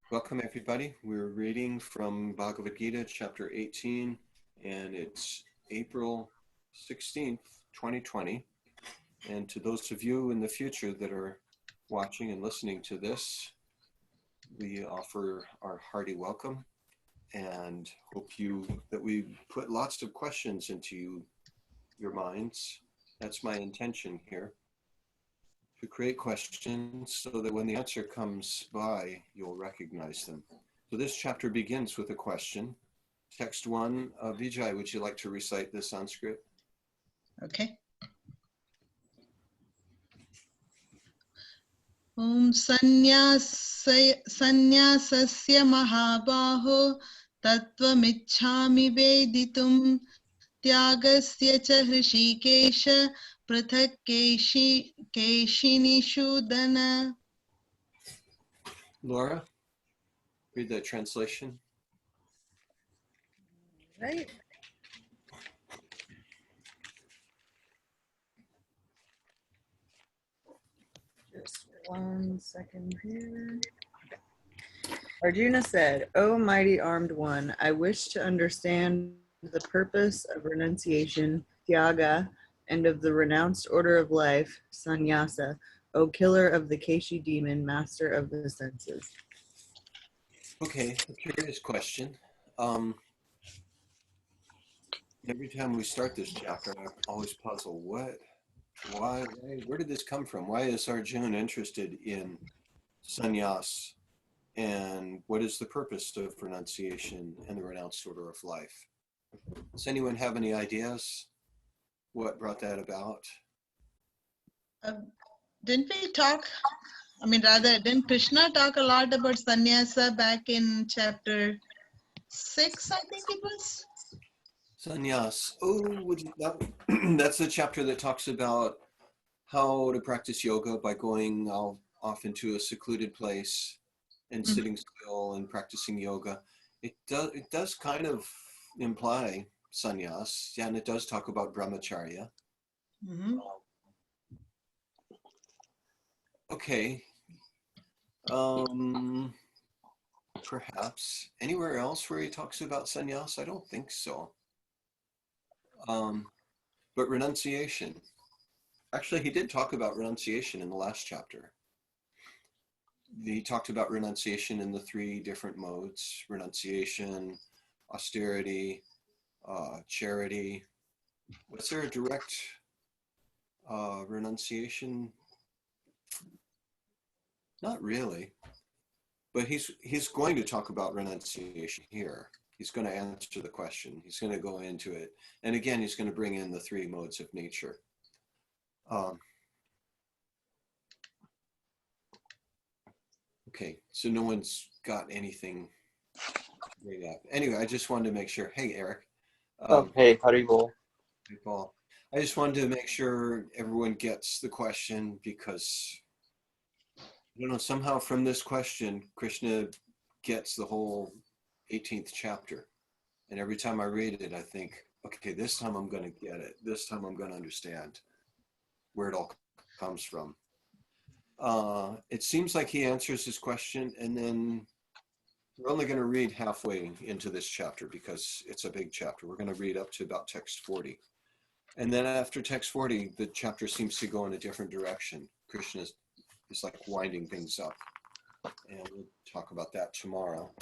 Welcome, everybody. We're reading from Bhagavad Gita, Chapter 18, and it's April 16th, 2020. And to those of you in the future that are watching and listening to this, we offer our hearty welcome and hope that we put lots of questions into your minds. That's my intention here, to create questions so that when the answer comes by, you'll recognize them. So this chapter begins with a question. Text 1, Vijay, would you like to recite the Sanskrit? Okay. Om sannyasasya mahabaho tattvamichhami veditum tyagasya cha hrishikesha prathak keshini shudana. Laura, read the translation. Right. Just 1 second here. Arjuna said, O mighty armed one, I wish to understand the purpose of renunciation, tyaga, and of the renounced order of life, sannyasa, O killer of the Keshi demon, master of the senses. Okay, a curious question. Every time we start this chapter, I'm always puzzled. Why, where did this come from? Why is Arjuna interested in sannyas? And what is the purpose of renunciation and the renounced order of life? Does anyone have any ideas what brought that about? Didn't we talk? Didn't Krishna talk a lot about sannyasa back in chapter 6, I think it was? Sannyas. That's the chapter that talks about how to practice yoga by going off into a secluded place and sitting still and practicing yoga. It does kind of imply sannyas, yeah, and it does talk about brahmacharya. Mm-hmm. Okay. Perhaps anywhere else where he talks about sannyas? I don't think so. But renunciation. Actually, he did talk about renunciation in the last chapter. He talked about renunciation in the 3 different modes: renunciation, austerity, charity. Was there a direct renunciation? Not really. But he's going to talk about renunciation here. He's going to answer the question. He's going to go into it. And again, he's going to bring in the 3 modes of nature. Okay, so no one's got anything to bring up. Anyway, I just wanted to make sure. Hey, Eric. Hey, Haribol. Hey, Paul. I just wanted to make sure everyone gets the question because, somehow from this question, Krishna gets the whole 18th chapter. And every time I read it, I think, okay, this time I'm going to get it. This time I'm going to understand where it all comes from. It seems like he answers his question, and then we're only going to read halfway into this chapter because it's a big chapter. We're going to read up to about text 40. And then after text 40, the chapter seems to go in a different direction. Krishna is like winding things up. And we'll talk about that tomorrow.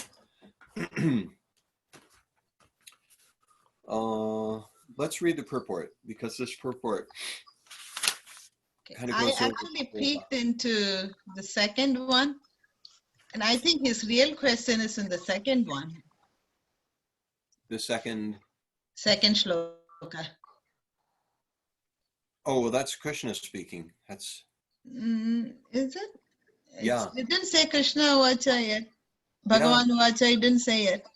Let's read the purport, because this purport kind of goes I actually peeked into the second one, and I think his real question is in the second one. The second shloka. Oh, well, that's Krishna speaking. That's... Is it? Yeah. It didn't say Krishna Vacha yet. Bhagavan Vacha, it didn't say it.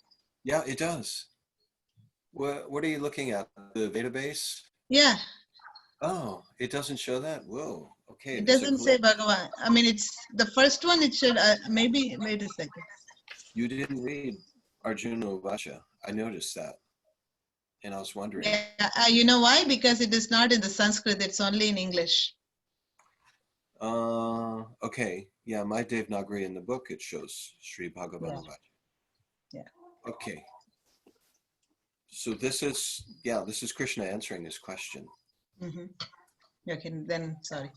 Yeah, it does. What are you looking at? The database? Yeah. Oh, it doesn't show that? Whoa. Okay. It doesn't say Bhagavan. It's the first one. It should, maybe, wait a second. You didn't read Arjuna Vacha. I noticed that. And I was wondering. Yeah, you know why? Because it is not in the Sanskrit. It's only in English. Okay. Yeah, my Devanagari in the book, it shows Sri Bhagavan. Yeah. Okay. So this is Krishna answering his question. Mm-hmm. Okay, then sorry.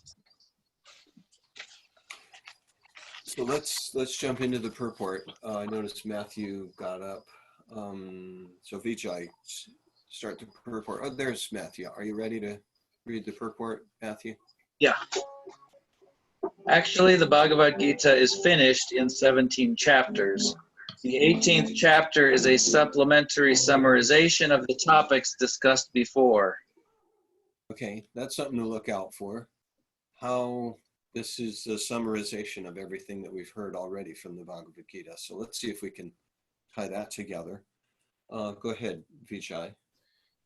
So let's jump into the purport. I noticed Matthew got up. So Vijay, start the purport. Oh, there's Matthew. Are you ready to read the purport, Matthew? Yeah. Actually, the Bhagavad Gita is finished in 17 chapters. The 18th chapter is a supplementary summarization of the topics discussed before. Okay, that's something to look out for. How this is a summarization of everything that we've heard already from the Bhagavad Gita. So let's see if we can tie that together. Go ahead, Vijay.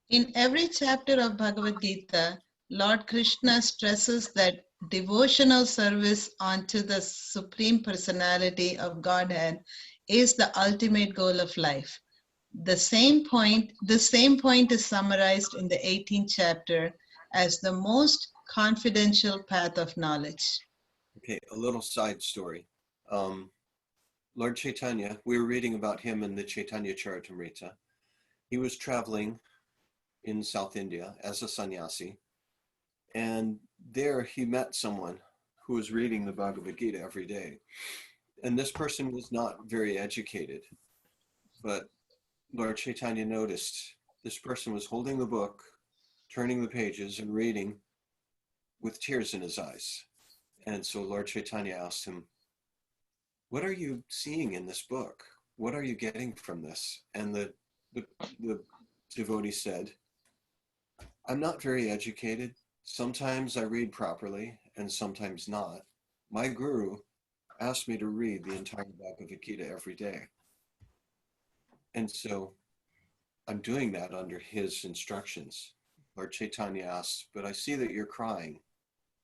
In every chapter of Bhagavad Gita, Lord Krishna stresses that devotional service unto the Supreme Personality of Godhead is the ultimate goal of life. The same point is summarized in the 18th chapter as the most confidential path of knowledge. Okay, a little side story. Lord Chaitanya, we were reading about him in the Chaitanya Charitamrita. He was traveling in South India as a sannyasi, and there he met someone who was reading the Bhagavad Gita every day. And this person was not very educated, but Lord Chaitanya noticed this person was holding the book, turning the pages and reading with tears in his eyes. And so Lord Chaitanya asked him, "What are you seeing in this book? What are you getting from this?" And the devotee said, "I'm not very educated. Sometimes I read properly and sometimes not. My guru asked me to read the entire Bhagavad Gita every day. And so I'm doing that under his instructions." Lord Chaitanya asked, "But I see that you're crying.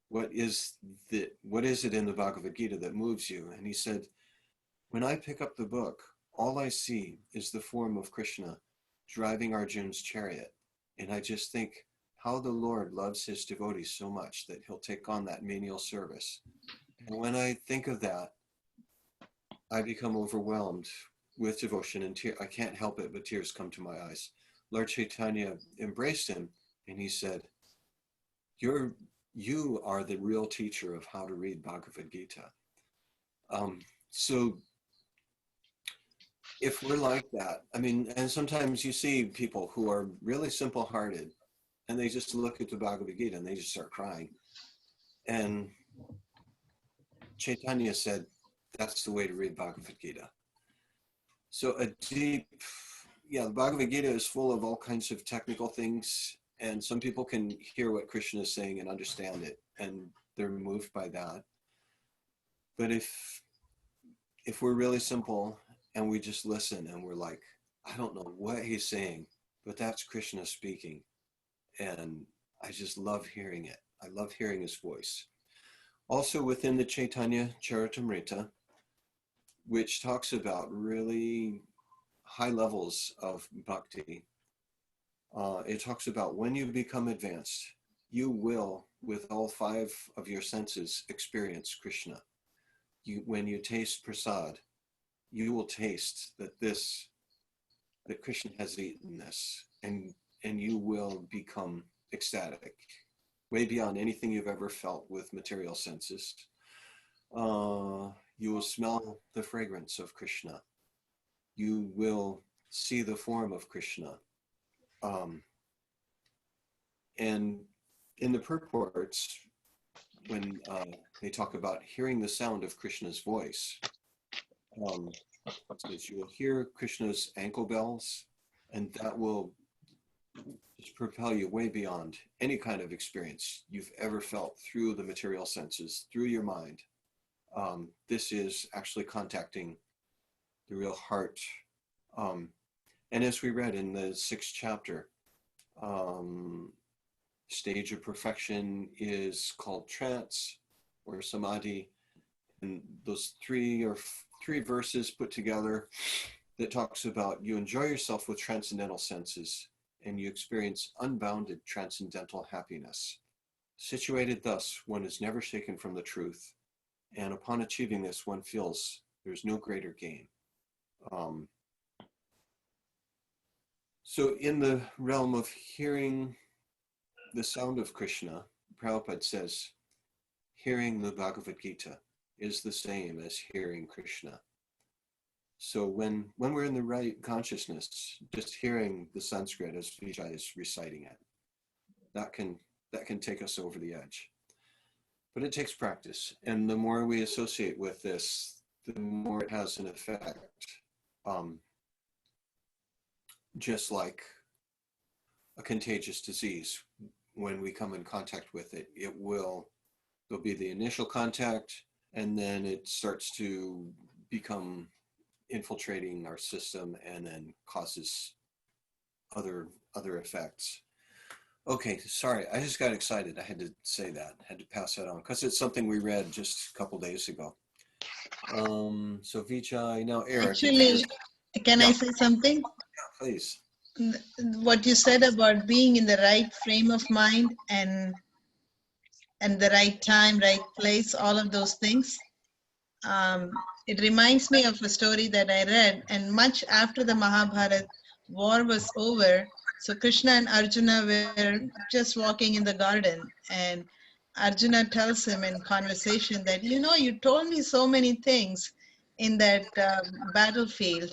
What is it in the Bhagavad Gita that moves you?" And he said, "When I pick up the book, all I see is the form of Krishna driving Arjuna's chariot. And I just think how the Lord loves his devotees so much that he'll take on that menial service. And when I think of that, I become overwhelmed with devotion and tears. I can't help it, but tears come to my eyes." Lord Chaitanya embraced him and he said, You are the real teacher of how to read Bhagavad Gita. So if we're like that, I mean, and sometimes you see people who are really simple-hearted and they just look at the Bhagavad Gita and they just start crying. And Chaitanya said, that's the way to read Bhagavad Gita. So the Bhagavad Gita is full of all kinds of technical things, and some people can hear what Krishna is saying and understand it, and they're moved by that. But if we're really simple and we just listen and we're like, I don't know what he's saying, but that's Krishna speaking, and I just love hearing it. I love hearing his voice. Also within the Chaitanya Charitamrita, which talks about really high levels of bhakti, it talks about when you become advanced, you will, with all 5 of your senses, experience Krishna. When you taste prasad, you will taste that Krishna has eaten this, and you will become ecstatic, way beyond anything you've ever felt with material senses. You will smell the fragrance of Krishna. You will see the form of Krishna. And in the purports, when they talk about hearing the sound of Krishna's voice, says you will hear Krishna's ankle bells, and that will just propel you way beyond any kind of experience you've ever felt through the material senses, through your mind. This is actually contacting the real heart. And as we read in the 6th chapter, stage of perfection is called trance or samadhi. And those three verses put together that talks about you enjoy yourself with transcendental senses and you experience unbounded transcendental happiness. Situated thus, one is never shaken from the truth, and upon achieving this, one feels there's no greater gain. So in the realm of hearing the sound of Krishna, Prabhupada says, hearing the Bhagavad Gita is the same as hearing Krishna. So when we're in the right consciousness, just hearing the Sanskrit as Vijay is reciting it, that can take us over the edge. But it takes practice. And the more we associate with this, the more it has an effect. Just like a contagious disease, when we come in contact with it, there'll be the initial contact, and then it starts to become infiltrating our system and then causes other effects. Okay, sorry, I just got excited. I had to say that, had to pass that on, because it's something we read just a couple days ago. So Vijay, now Eric. Actually, can I say something? Yeah, please. What you said about being in the right frame of mind and the right time, right place, all of those things. It reminds me of a story that I read, and much after the Mahabharata war was over, so Krishna and Arjuna were just walking in the garden, and Arjuna tells him in conversation that, you told me so many things in that battlefield,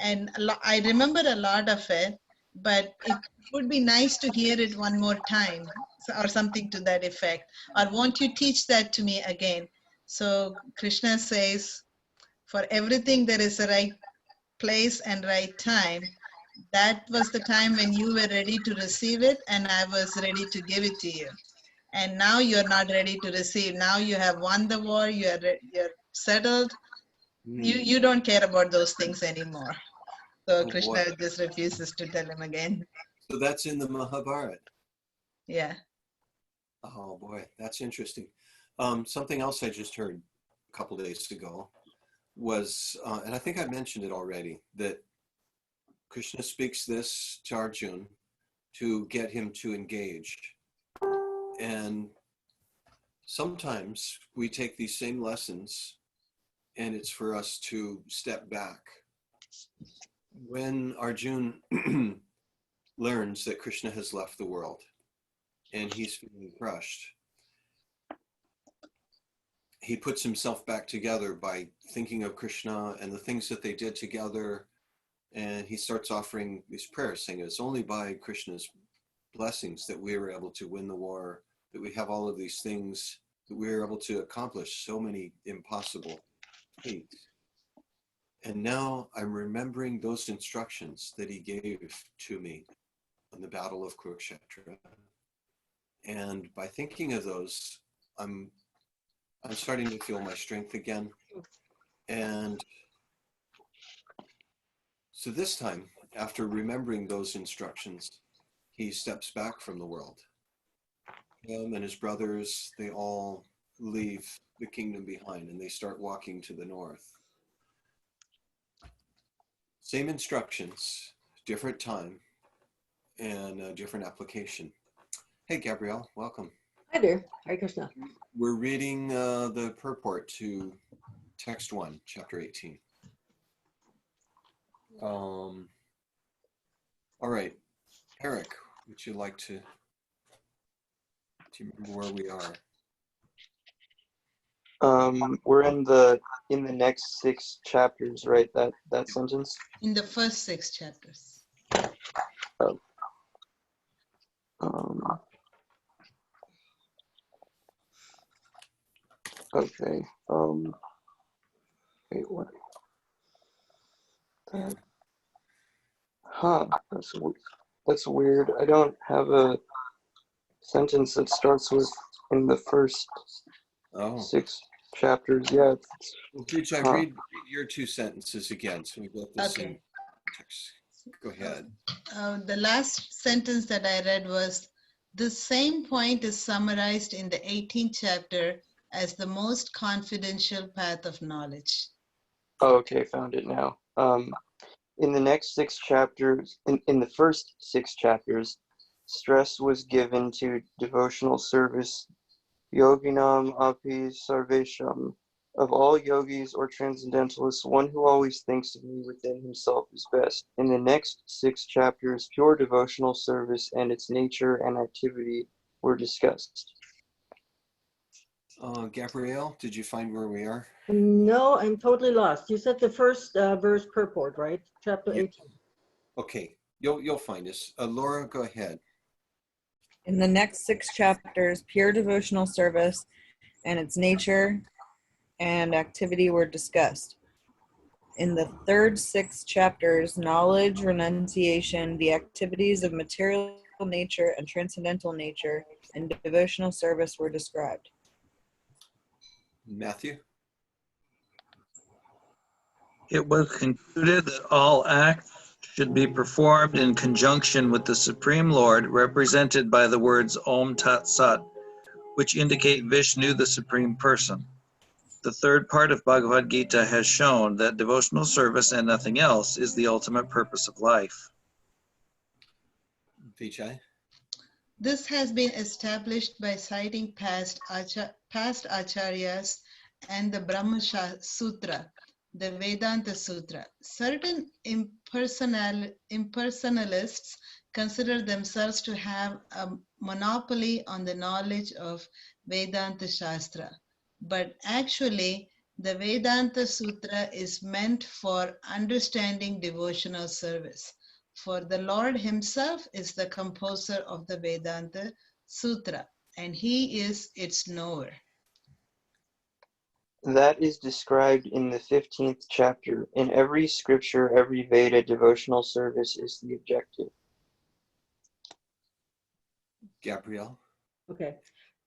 and I remember a lot of it, but it would be nice to hear it one more time, or something to that effect. Or won't you teach that to me again? So Krishna says, for everything there is a right place and right time. That was the time when you were ready to receive it, and I was ready to give it to you. And now you're not ready to receive. Now you have won the war. You're settled. You don't care about those things anymore. So Krishna just refuses to tell him again. So that's in the Mahabharata. Yeah. Oh boy, that's interesting. Something else I just heard a couple days ago was, and I think I mentioned it already, that Krishna speaks this to Arjuna to get him to engage. And sometimes we take these same lessons and it's for us to step back. When Arjuna learns that Krishna has left the world and he's feeling crushed, he puts himself back together by thinking of Krishna and the things that they did together. And he starts offering these prayers, saying it's only by Krishna's blessings that we were able to win the war, that we have all of these things, that we were able to accomplish so many impossible feats. And now I'm remembering those instructions that he gave to me on the Battle of Kurukshetra. And by thinking of those, I'm starting to feel my strength again. And so this time, after remembering those instructions, he steps back from the world. Him and his brothers, they all leave the kingdom behind and they start walking to the north. Same instructions, different time, and a different application. Hey, Gabrielle, welcome. Hi there. Hare Krishna. We're reading the purport to text 1, chapter 18. All right, Eric, would you like to, do you remember where we are? We're in the next 6 chapters, right? That sentence? In the first 6 chapters. Oh. Okay. Wait, what? That's weird. I don't have a sentence that starts with in the first 6 chapters. Yeah. Well, Gita, read your 2 sentences again, so we get this in text. Go ahead. The last sentence that I read was, the same point is summarized in the 18th chapter as the most confidential path of knowledge. Oh, okay, found it now. In the next 6 chapters, in the first 6 chapters, stress was given to devotional service, yoginam api sarvesham. Of all yogis or transcendentalists, one who always thinks of me within himself is best. In the next 6 chapters, pure devotional service and its nature and activity were discussed. Gabrielle, did you find where we are? No, I'm totally lost. You said the first verse purport, right? Chapter Yeah. 18. Okay, you'll find us. Laura, go ahead. In the next 6 chapters, pure devotional service and its nature and activity were discussed. In the third 6 chapters, knowledge, renunciation, the activities of material nature and transcendental nature, and devotional service were described. Matthew? It was concluded that all acts should be performed in conjunction with the Supreme Lord, represented by the words Om Tat Sat, which indicate Vishnu, the Supreme Person. The third part of Bhagavad Gita has shown that devotional service and nothing else is the ultimate purpose of life. Vijay? This has been established by citing past acharyas and the Brahma Sutra, the Vedanta Sutra. Certain impersonalists consider themselves to have a monopoly on the knowledge of Vedanta Shastra. But actually, the Vedanta Sutra is meant for understanding devotional service. For the Lord himself is the composer of the Vedanta Sutra, and he is its knower. That is described in the 15th chapter. In every scripture, every Veda, devotional service is the objective. Gabrielle? Okay.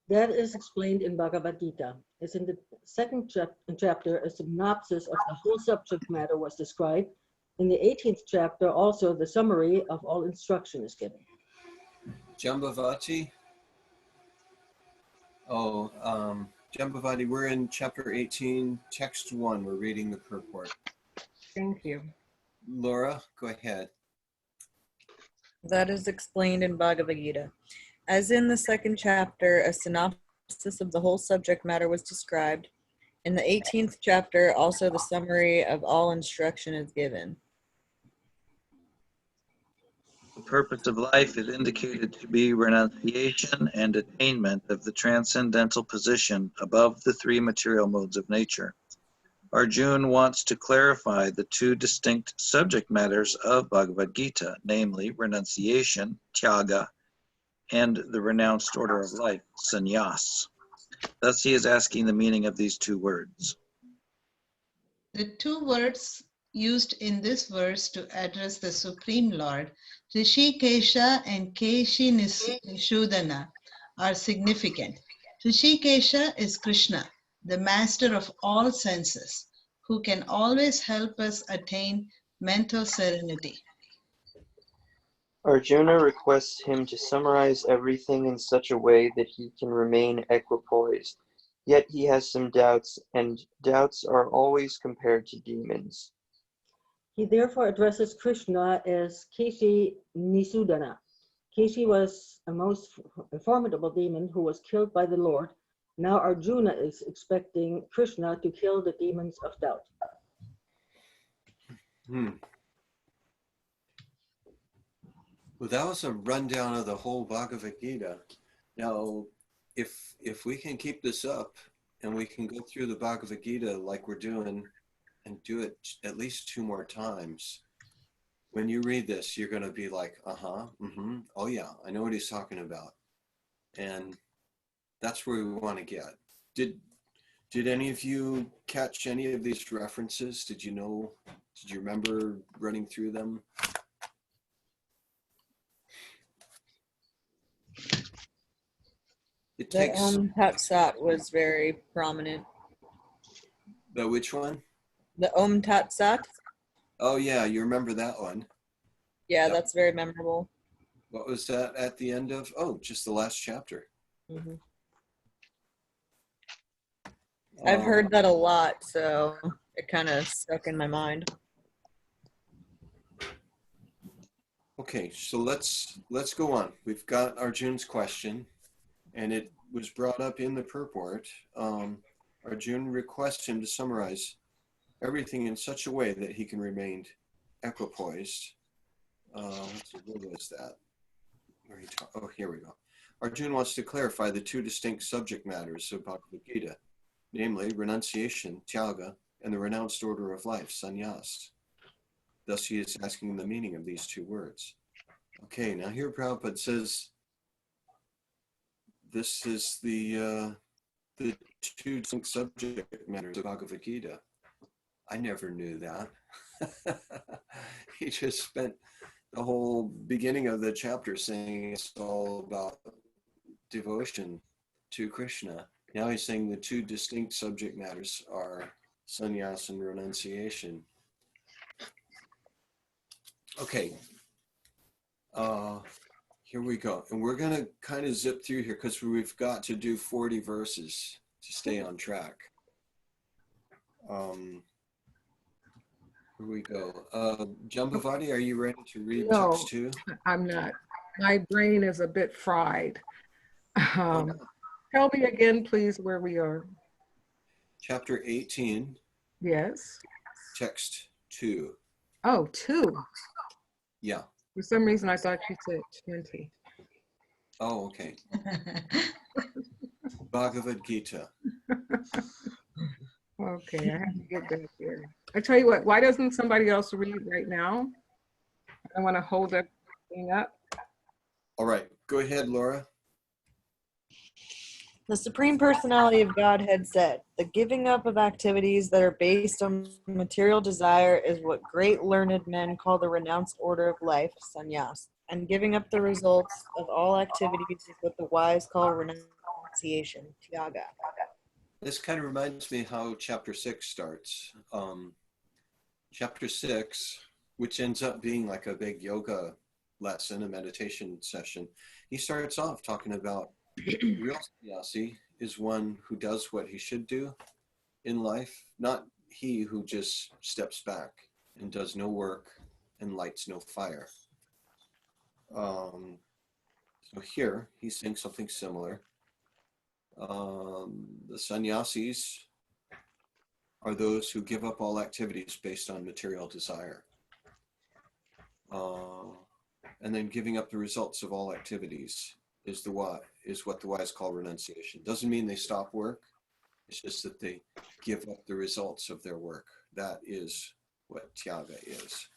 That is explained in Bhagavad Gita. As in the second chapter, a synopsis of the whole subject matter was described. In the 18th chapter, also the summary of all instruction is given. Jambavati? Jambavati, we're in chapter 18, text 1. We're reading the purport. Thank you. Laura, go ahead. That is explained in Bhagavad Gita. As in the second chapter, a synopsis of the whole subject matter was described. In the 18th chapter, also the summary of all instruction is given. The purpose of life is indicated to be renunciation and attainment of the transcendental position above the 3 material modes of nature. Arjuna wants to clarify the 2 distinct subject matters of Bhagavad Gita, namely renunciation, tyaga, and the renounced order of life, sannyas. Thus he is asking the meaning of these 2 words. The 2 words used in this verse to address the Supreme Lord, Rishikesha and Keshi Nishudana, are significant. Rishikesha is Krishna, the master of all senses, who can always help us attain mental serenity. Arjuna requests him to summarize everything in such a way that he can remain equipoised. Yet he has some doubts, and doubts are always compared to demons. He therefore addresses Krishna as Keshi Nisudana. Keshi was a most formidable demon who was killed by the Lord. Now Arjuna is expecting Krishna to kill the demons of doubt. Well, that was a rundown of the whole Bhagavad Gita. Now, if we can keep this up and we can go through the Bhagavad Gita like we're doing and do it at least 2 more times, when you read this, you're going to be like, oh yeah, I know what he's talking about. And that's where we want to get. Did any of you catch any of these references? Did you remember running through them? It The takes Om Tat Sat was very prominent. the which one? The Om Tat Sat? Oh yeah, you remember that one. Yeah, Yep. that's very memorable. What was that at the end of? Oh, just the last chapter. Mm-hmm. I've heard that a lot, so it kind of stuck in my mind. Okay, so let's go on. We've got Arjun's question, and it was brought up in the purport. Arjun requests him to summarize everything in such a way that he can remain equipoised. Let's see, what was that? Oh, here we go. Arjun wants to clarify the two distinct subject matters of Bhagavad Gita, namely renunciation, tyaga, and the renounced order of life, sannyas. Thus, he is asking the meaning of these two words. Okay, now here Prabhupada says this is the two distinct subject matters of Bhagavad Gita. I never knew that. He just spent the whole beginning of the chapter saying it's all about devotion to Krishna. Now he's saying the two distinct subject matters are sannyas and renunciation. Okay, here we go. And we're going to kind of zip through here because we've got to do 40 verses to stay on track. Here we go. Jambavati, are you ready to read No, text 2? I'm not. My brain is a bit fried. Tell me again, please, where we are. Chapter 18, Yes. text 2. Oh, 2. Yeah. For some reason, I thought you said 20. Oh, okay. Bhagavad Gita. Okay, I have to get back there. I tell you what, why doesn't somebody else read right now? I want to hold that thing up. All right, go ahead, Laura. The Supreme Personality of Godhead said, "The giving up of activities that are based on material desire is what great learned men call the renounced order of life, sannyas, and giving up the results of all activities is what the wise call renunciation, tyaga." This kind of reminds me how chapter 6 starts. Chapter 6, which ends up being like a big yoga lesson, a meditation session, he starts off talking about real sannyasi is one who does what he should do in life, not he who just steps back and does no work and lights no fire. So here he's saying something similar. The sannyasis are those who give up all activities based on material desire. And then giving up the results of all activities is what the wise call renunciation. Doesn't mean they stop work. It's just that they give up the results of their work. That is what tyaga is.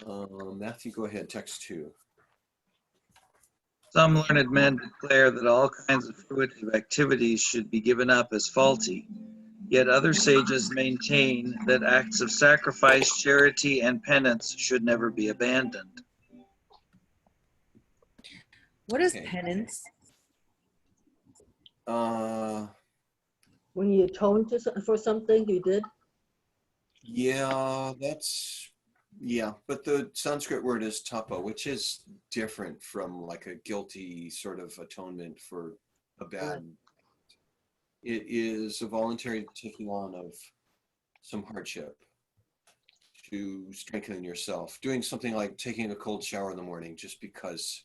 Matthew, go ahead, text 2. Some learned men declare that all kinds of fruitive activities should be given up as faulty. Yet other sages maintain that acts of sacrifice, charity, and penance should never be abandoned. What is Okay. penance? When you atone for something you did. Yeah, but the Sanskrit word is tapa, which is different from like a guilty sort of atonement for a bad. It is a voluntary taking on of some hardship to strengthen yourself. Doing something like taking a cold shower in the morning just because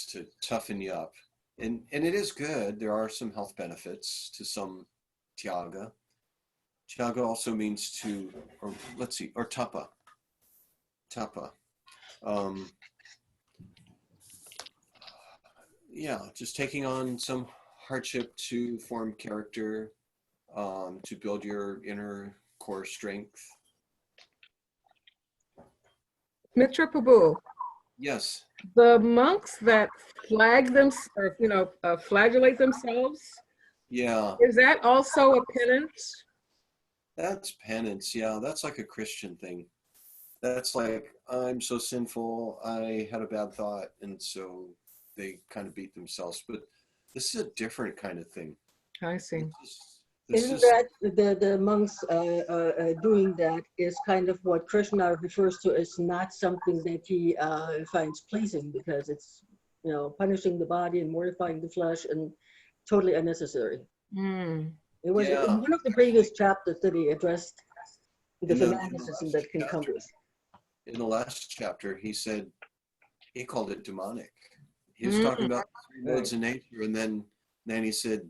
to toughen you up. And it is good. There are some health benefits to some tyaga. Tyaga also means to, or tapa. Tapa. Yeah, just taking on some hardship to form character, to build your inner core strength. Mitra Prabhu, Yes. the monks that flagellate themselves, Yeah. is that also a penance? That's penance. Yeah, that's like a Christian thing. That's like, I'm so sinful, I had a bad thought, and so they kind of beat themselves. But this is a different kind of thing. I see. Isn't that the monks doing that is kind of what Krishna refers to as not something that he finds pleasing, because it's, punishing the body and mortifying the flesh and totally unnecessary. It was in one of the previous chapters that he addressed the fanaticism that can come with. in the last chapter, he called it demonic. He was talking about three modes of nature, and then he said,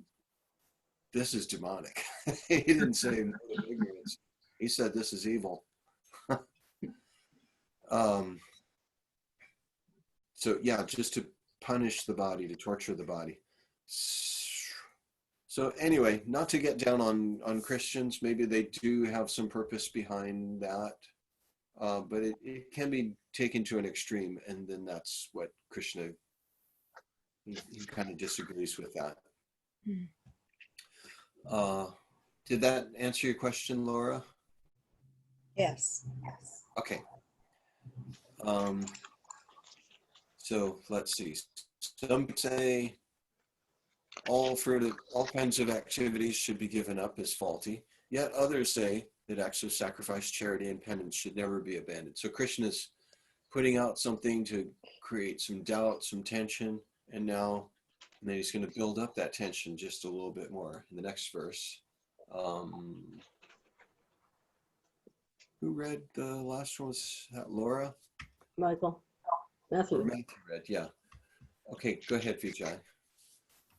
this is demonic. He didn't say mode of ignorance. He said, this is evil. So yeah, just to punish the body, to torture the body. So anyway, not to get down on Christians, maybe they do have some purpose behind that, but it can be taken to an extreme, and then that's what Krishna, he kind of disagrees with that. Did that answer your question, Laura? Yes. Okay. So let's see. Some say all kinds of activities should be given up as faulty. Yet others say that acts of sacrifice, charity, and penance should never be abandoned. So Krishna's putting out something to create some doubt, some tension, and then he's going to build up that tension just a little bit more in the next verse. Who read the last one? Was that Laura? Michael. Matthew. Or Matthew read, yeah. Okay, go ahead, Vijay.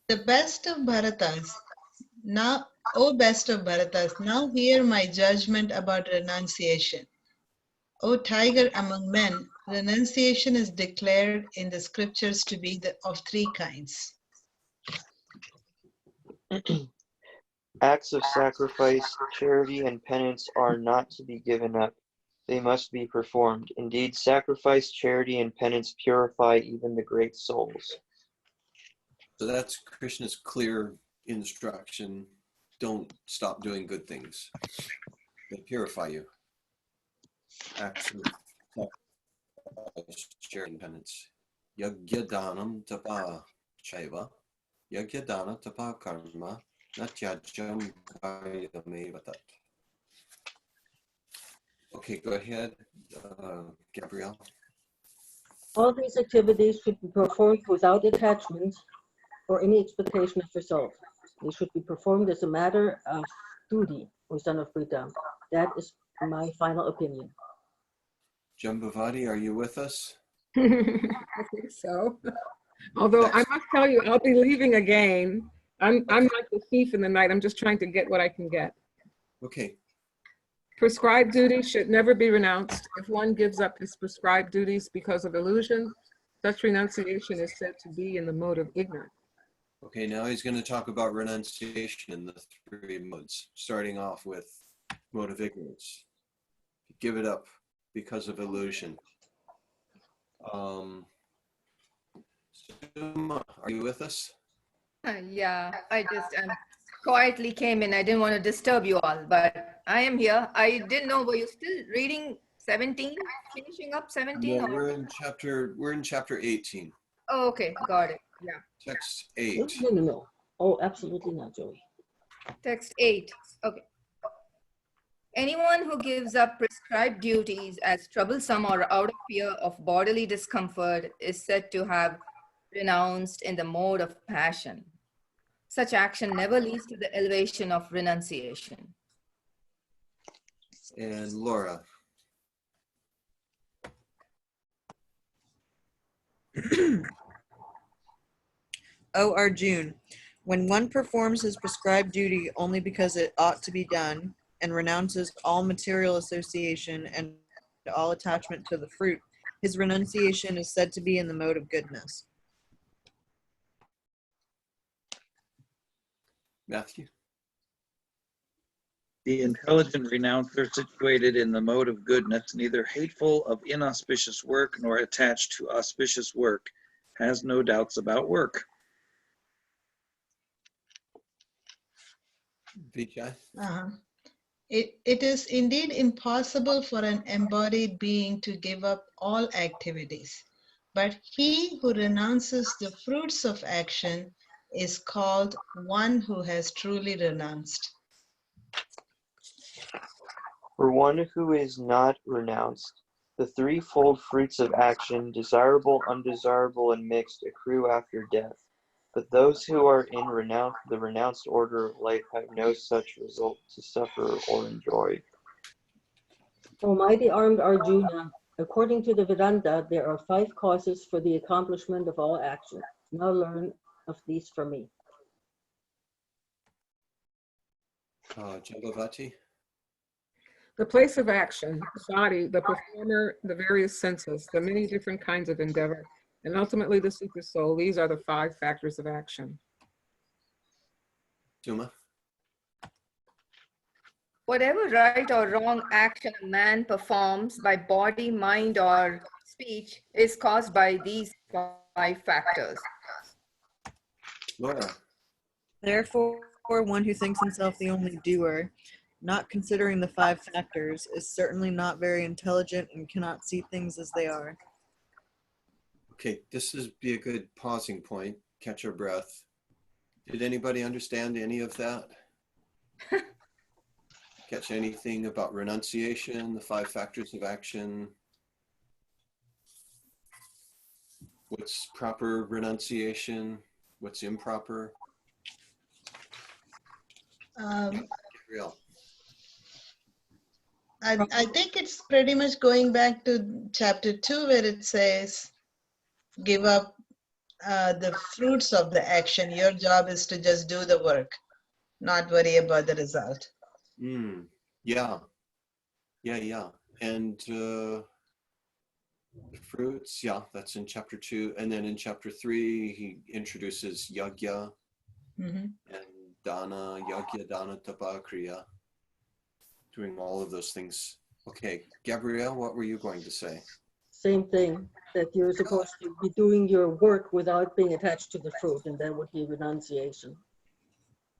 The best of Bharatas, now, O best of Bharatas, now hear my judgment about renunciation. O tiger among men, renunciation is declared in the scriptures to be of three kinds. Acts of sacrifice, charity, and penance are not to be given up. They must be performed. Indeed, sacrifice, charity, and penance purify even the great souls. So that's Krishna's clear instruction. Don't stop doing good things. They purify you. Acts of sacrifice, charity, and penance. Yagyadanam tapa chaiva. Yagyadana tapa karma. Natyajam karyamevatat. Okay, go ahead, Gabrielle. All these activities should be performed without attachment or any expectation of result. They should be performed as a matter of duty, O son of Brita. That is my final opinion. Jambavati, are you with us? I think so. Although I must tell you, I'll be leaving again. I'm like the thief in the night. I'm just trying to get what I can get. Okay. Prescribed duties should never be renounced. If one gives up his prescribed duties because of illusion, such renunciation is said to be in the mode of ignorance. Okay, now he's going to talk about renunciation in the three modes, starting off with mode of ignorance. Give it up because of illusion. Suma, are you with us? Yeah, I just quietly came in. I didn't want to disturb you all, but I am here. I didn't know, were you still reading 17, finishing up 17? No, we're in chapter 18. Oh, okay, got it. Yeah. Text 8. No. Oh, absolutely not, Joey. Text 8. Okay. Anyone who gives up prescribed duties as troublesome or out of fear of bodily discomfort is said to have renounced in the mode of passion. Such action never leads to the elevation of renunciation. And Laura. O Arjun, when one performs his prescribed duty only because it ought to be done, and renounces all material association and all attachment to the fruit, his renunciation is said to be in the mode of goodness. Matthew. The intelligent renouncer situated in the mode of goodness, neither hateful of inauspicious work nor attached to auspicious work, has no doubts about work. Vijay. It is indeed impossible for an embodied being to give up all activities, but he who renounces the fruits of action is called one who has truly renounced. For one who is not renounced, the threefold fruits of action, desirable, undesirable, and mixed, accrue after death. But those who are in the renounced order of life have no such result to suffer or enjoy. O mighty armed Arjuna, According to the Vedanta, there are 5 causes for the accomplishment of all action. Now learn of these from me. Jambavati? The place of action, the body, the performer, the various senses, the many different kinds of endeavor, and ultimately the super soul. These are the 5 factors of action. Suma? Whatever right or wrong action a man performs by body, mind, or speech is caused by these 5 factors. Laura? Therefore, one who thinks himself the only doer, not considering the 5 factors, is certainly not very intelligent and cannot see things as they are. Okay, this would be a good pausing point. Catch our breath. Did anybody understand any of that? Catch anything about renunciation, the 5 factors of action? What's proper renunciation? What's improper? Gabrielle? I think it's pretty much going back to chapter 2 where it says, give up the fruits of the action. Your job is to just do the work, not worry about the result. Yeah. And the fruits, yeah, that's in chapter 2. And then in chapter 3, he introduces yagya and dana, yagya, dana, tapa, kriya, doing all of those things. Okay, Gabrielle, what were you going to say? Same thing, that you're supposed to be doing your work without being attached to the fruit, and that would be renunciation.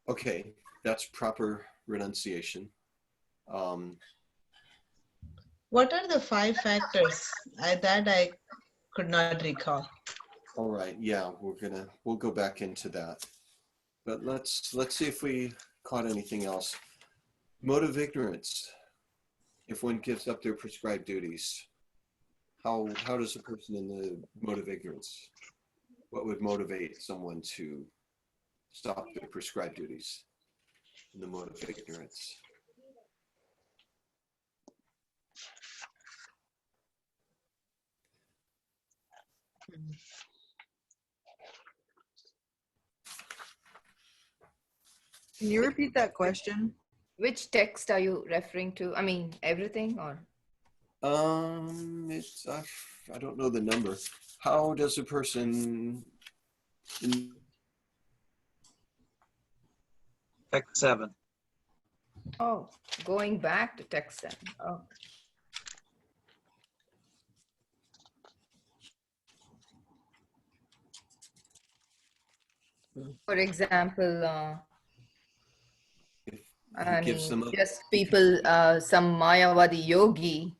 Okay, that's proper renunciation. What are the 5 factors? That I could not recall. All right, yeah, we'll go back into that. But let's see if we caught anything else. Mode of ignorance. If one gives up their prescribed duties, how does a person in the mode of ignorance, what would motivate someone to stop their prescribed duties in the mode of ignorance? Can you repeat that question? Which text are you referring to? I mean, everything or? It's I don't know the number. How does a person Text 7. Oh, going back to text 7. Oh. For example, I gives mean, them up? just people, some Mayavadi yogi,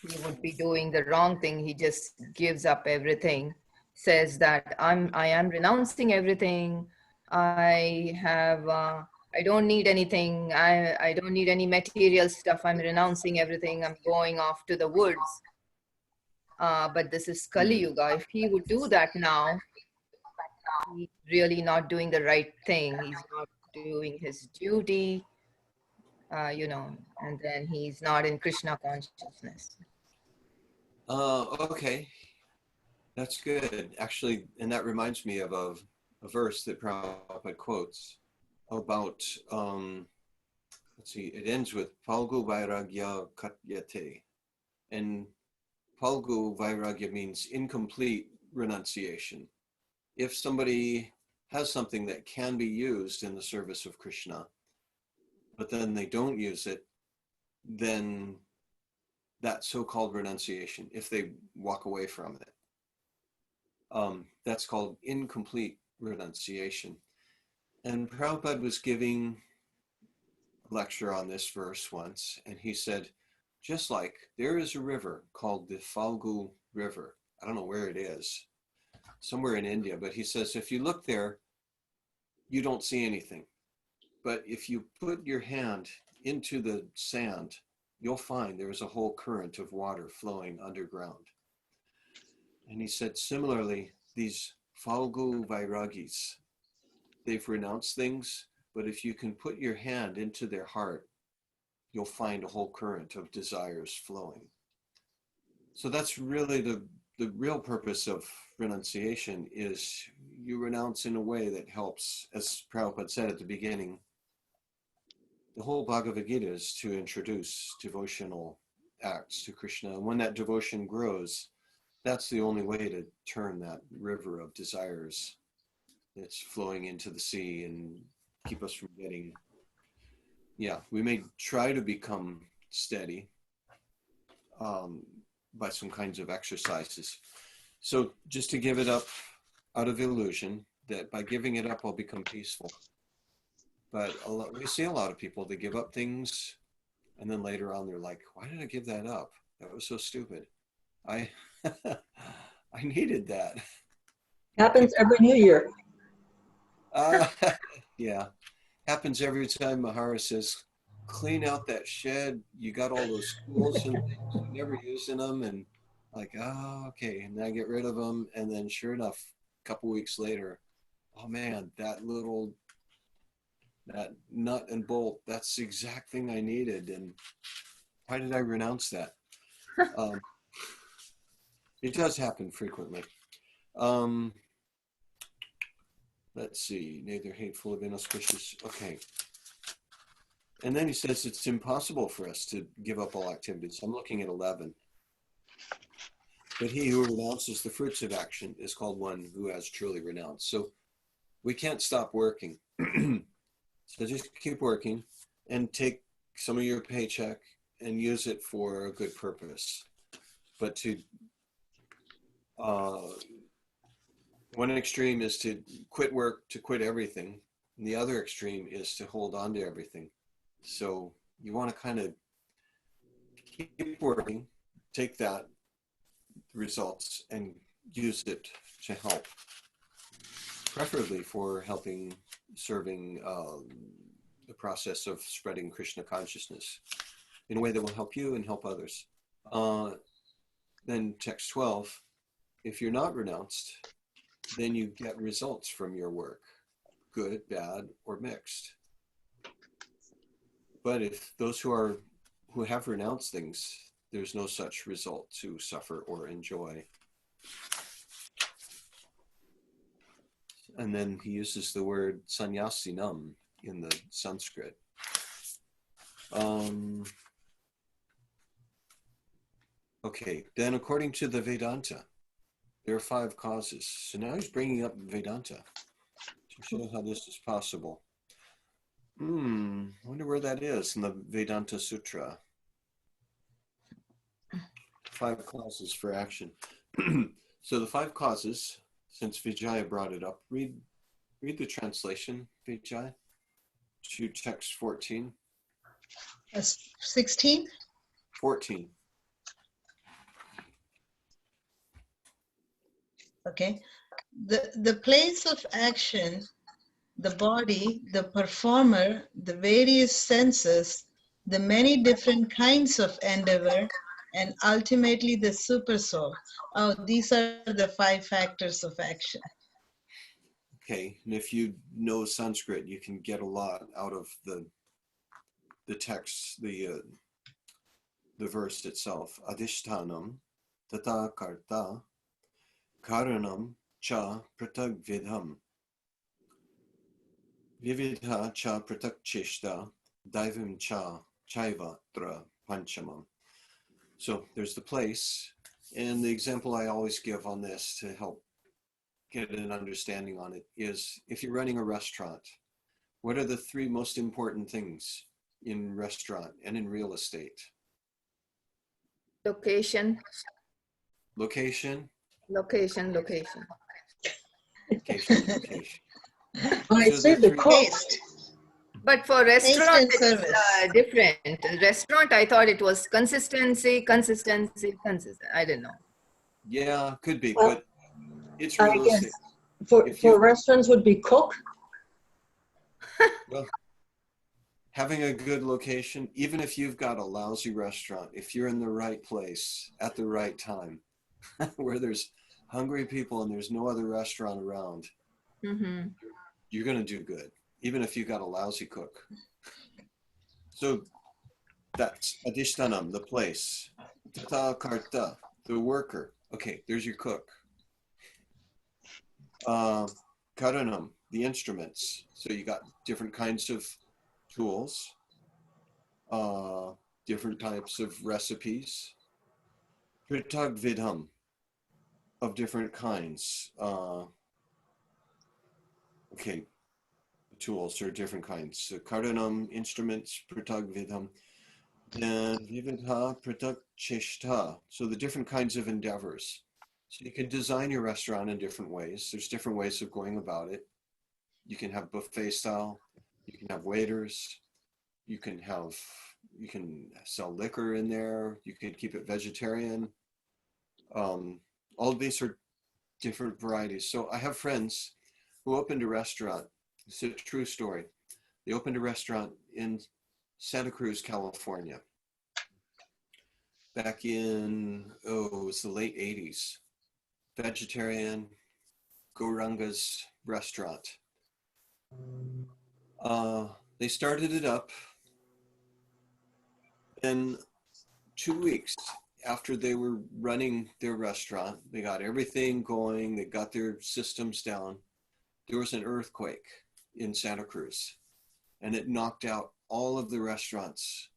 he would be doing the wrong thing. He just gives up everything, says that I am renouncing everything. I don't need anything. I don't need any material stuff. I'm renouncing everything. I'm going off to the woods. But this is Kali Yuga. If he would do that now, he's really not doing the right thing. He's not doing his duty, and then he's not in Krishna consciousness. Okay, that's good. Actually, and that reminds me of a verse that Prabhupada quotes about, let's see, it ends with Palgu Vairagya Katyate. And Palgu Vairagya means incomplete renunciation. If somebody has something that can be used in the service of Krishna, but then they don't use it, then that so-called renunciation, if they walk away from it, that's called incomplete renunciation. And Prabhupada was giving a lecture on this verse once, and he said, just like there is a river called the Falgu River. I don't know where it is, somewhere in India, but he says, if you look there, you don't see anything. But if you put your hand into the sand, you'll find there is a whole current of water flowing underground. And he said, similarly, these Falgu Vairagis, they've renounced things, but if you can put your hand into their heart, you'll find a whole current of desires flowing. So that's really the real purpose of renunciation, is you renounce in a way that helps, as Prabhupada said at the beginning. The whole Bhagavad Gita is to introduce devotional acts to Krishna. And when that devotion grows, that's the only way to turn that river of desires that's flowing into the sea and keep us from getting, we may try to become steady by some kinds of exercises. So just to give it up out of illusion, that by giving it up, I'll become peaceful. But we see a lot of people that give up things, and then later on they're like, why did I give that up? That was so stupid. I needed that. Happens every New Year. Yeah. Happens every time Mahara says, clean out that shed. You got all those schools and things, you're never using them. And like, oh, okay. And then I get rid of them. And then sure enough, a couple weeks later, oh man, that nut and bolt, that's the exact thing I needed. And why did I renounce that? It does happen frequently. Let's see, neither hateful or inauspicious. Okay. And then he says it's impossible for us to give up all activities. I'm looking at 11. But he who renounces the fruits of action is called one who has truly renounced. So we can't stop working. So just keep working and take some of your paycheck and use it for a good purpose. But to one extreme is to quit work, to quit everything. And the other extreme is to hold on to everything. So you want to kind of keep working, take that results and use it to help, preferably for helping, serving the process of spreading Krishna consciousness in a way that will help you and help others. Then text 12, if you're not renounced, then you get results from your work, good, bad, or mixed. But if those who have renounced things, there's no such result to suffer or enjoy. And then he uses the word sannyasinam in the Sanskrit. Okay, then according to the Vedanta, there are 5 causes. So now he's bringing up Vedanta to show how this is possible. I wonder where that is in the Vedanta Sutra. 5 causes for action. So the 5 causes, since Vijaya brought it up, read the translation, Vijaya, to text 14. 16? 14. Okay. The place of action, the body, the performer, the various senses, the many different kinds of endeavor, and ultimately the supersoul. Oh, these are the 5 factors of action. Okay, and if you know Sanskrit, you can get a lot out of the text, the verse itself. Adhishtanam tata karta karanam cha pratag vidham vividha cha pratag cheshta daivim cha chaivatra panchamam. So there's the place, and the example I always give on this to help get an understanding on it is, if you're running a restaurant, what are the 3 most important things in restaurant and in real estate? Location. Location. Location. Location. I So say the cook. Taste. But for restaurant, and it's service. different. Restaurant, I thought it was consistency. I didn't know. Yeah, could be, Well, but it's I real guess estate. for restaurants would be cook. Well, having a good location, even if you've got a lousy restaurant, if you're in the right place at the right time, where there's hungry people and there's no other restaurant around, you're going to do good, even if you got a lousy cook. So that's adhishtanam, the place. Tata karta, the worker. Okay, there's your cook. Karanam, the instruments. So you got different kinds of tools, different types of recipes. Pritag vidham, of different kinds. Okay, tools are different kinds. So karanam, instruments, pritag vidham. Then vividha, pritag cheshta. So the different kinds of endeavors. So you can design your restaurant in different ways. There's different ways of going about it. You can have buffet style. You can have waiters. You can sell liquor in there. You can keep it vegetarian. All of these are different varieties. So I have friends who opened a restaurant. It's a true story. They opened a restaurant in Santa Cruz, California, back in, it was the late 80s. Vegetarian, Gauranga's restaurant. They started it up, and 2 weeks after they were running their restaurant, they got everything going, they got their systems down, there was an earthquake in Santa Cruz, and it knocked out all of the restaurants